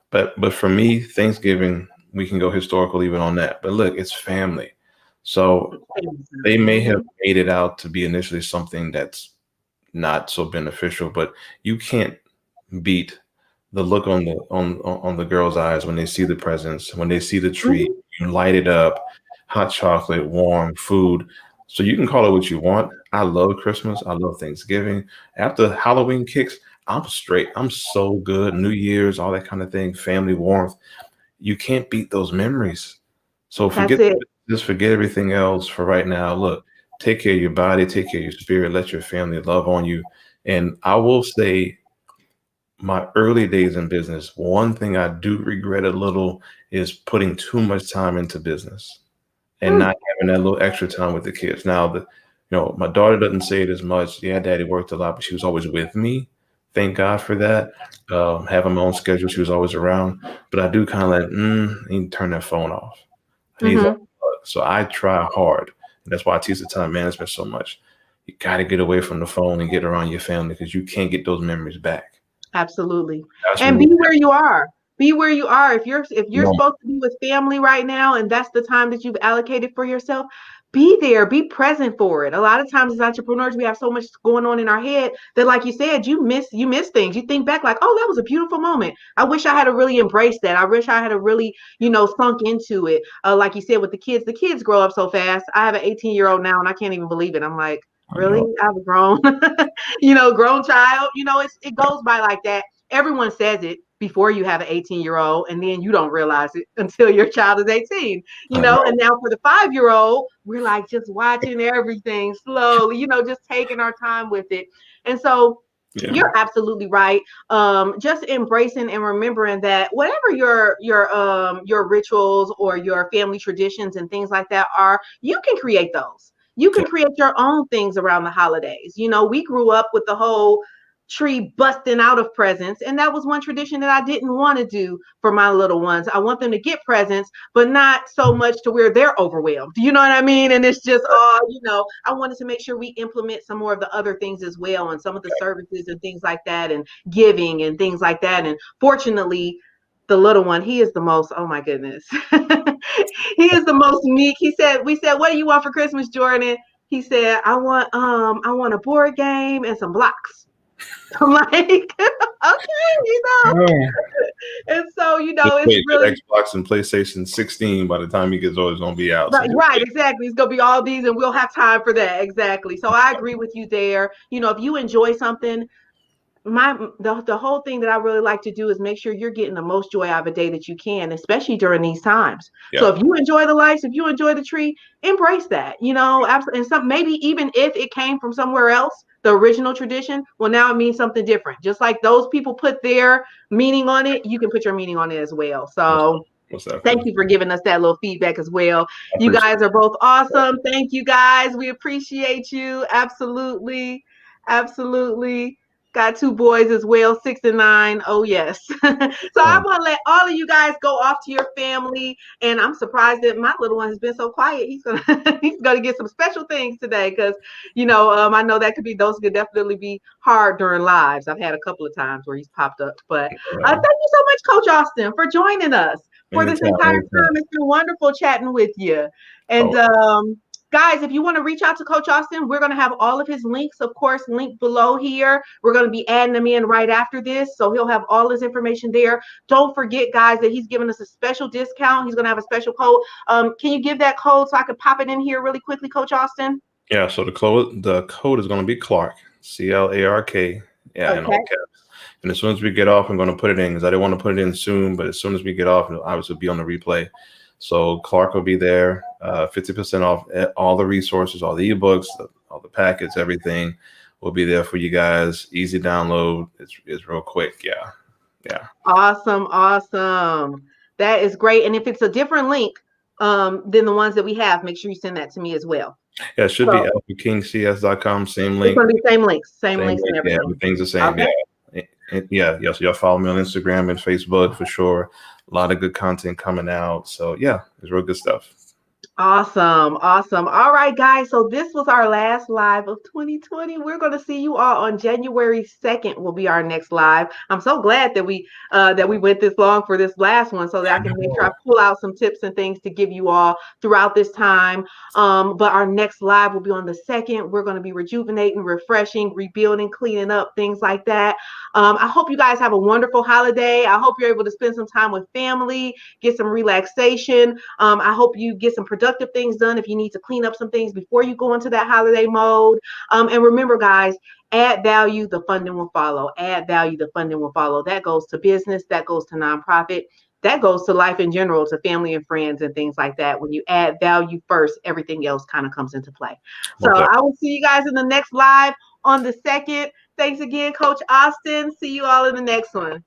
But for me, Thanksgiving, we can go historical even on that. But look, it's family. So they may have made it out to be initially something that's not so beneficial, but you can't beat the look on the girls' eyes when they see the presents, when they see the tree, you light it up, hot chocolate, warm food. So you can call it what you want. I love Christmas. I love Thanksgiving. After Halloween kicks, I'm straight. I'm so good. New Year's, all that kind of thing, family warmth. You can't beat those memories. So just forget everything else for right now. Look, take care of your body, take care of your spirit, let your family love on you. And I will say, my early days in business, one thing I do regret a little is putting too much time into business and not having that little extra time with the kids. Now, my daughter doesn't say it as much. Yeah, daddy worked a lot, but she was always with me. Thank God for that. Having my own schedule, she was always around. But I do kind of like, I need to turn that phone off. So I try hard. And that's why I teach the time management so much. You got to get away from the phone and get around your family because you can't get those memories back. Absolutely. And be where you are. Be where you are. If you're supposed to be with family right now and that's the time that you've allocated for yourself, be there, be present for it. A lot of times as entrepreneurs, we have so much going on in our head that, like you said, you miss things. You think back like, oh, that was a beautiful moment. I wish I had to really embraced that. I wish I had to really, sunk into it. Like you said, with the kids grow up so fast. I have an 18-year-old now and I can't even believe it. I'm like, really? I have a grown, grown child. It goes by like that. Everyone says it before you have an 18-year-old, and then you don't realize it until your child is 18, And now for the 5-year-old, we're like just watching everything slowly, just taking our time with it. And so you're absolutely right. Just embracing and remembering that whatever your rituals or your family traditions and things like that are, you can create those. You can create your own things around the holidays. We grew up with the whole tree busting out of presents, and that was one tradition that I didn't want to do for my little ones. I want them to get presents, but not so much to where they're overwhelmed. You know what I mean? And it's just I wanted to make sure we implement some more of the other things as well, and some of the services and things like that, and giving and things like that. And fortunately, the little one, he is the most, oh my goodness. He is the most meek. We said, what do you want for Christmas, Jordan? He said, I want a board game and some blocks. I'm like, okay, And so, it's really Xbox and PlayStation 16 by the time he gets old, it's gonna be out. Right, exactly. It's gonna be all these, and we'll have time for that. Exactly. So I agree with you there. If you enjoy something, the whole thing that I really like to do is make sure you're getting the most joy out of a day that you can, especially during these times. So if you enjoy the lights, if you enjoy the tree, embrace that, absolutely. And maybe even if it came from somewhere else, the original tradition, well, now it means something different. Just like those people put their meaning on it, you can put your meaning on it as well. So thank you for giving us that little feedback as well. You guys are both awesome. Thank you guys. We appreciate you. Absolutely. Absolutely. Got 2 boys as well, 6 and 9. Oh, yes. So I want to let all of you guys go off to your family. And I'm surprised that my little one has been so quiet. He's gonna get some special things today because, I know those could definitely be hard during lives. I've had a couple of times where he's popped up. But thank you so much, Coach Austin, for joining us for this entire time. It's been wonderful chatting with you. And Guys, if you want to reach out to Coach Austin, we're going to have all of his links, of course, linked below here. We're going to be adding them in right after this. So he'll have all his information there. Don't forget, guys, that he's giving us a special discount. He's going to have a special code. Can you give that code so I can pop it in here really quickly, Coach Austin? Yeah, so the code is going to be Clark, CLARK. Yeah, in all caps. And as soon as we get off, I'm going to put it in because I didn't want to put it in soon, but as soon as we get off, it'll obviously be on the replay. So Clark will be there, 50% off all the resources, all the ebooks, all the packets, everything will be there for you guys. Easy download. It's real quick. Yeah. Yeah. Awesome. Awesome. That is great. And if it's a different link than the ones that we have, make sure you send that to me as well. Yeah, it should be alphakingcs.com. Same link. It's going to be same links and everything. Yeah, everything's the same. Okay. Yeah. So y'all follow me on Instagram and Facebook for sure. A lot of good content coming out. So yeah, it's real good stuff. Awesome. Awesome. All right, guys. So this was our last live of 2020. We're going to see you all on January 2nd will be our next live. I'm so glad that we went this long for this last one so that I can make sure I pull out some tips and things to give you all throughout this time. But our next live will be on the 2nd. We're going to be rejuvenating, refreshing, rebuilding, cleaning up, things like that. I hope you guys have a wonderful holiday. I hope you're able to spend some time with family, get some relaxation. I hope you get some productive things done if you need to clean up some things before you go into that holiday mode. And remember, guys, add value, the funding will follow. Add value, the funding will follow. That goes to business, that goes to nonprofit, that goes to life in general, to family and friends and things like that. When you add value first, everything else kind of comes into play. So I will see you guys in the next live on the 2nd. Thanks again, Coach Austin. See you all in the next one.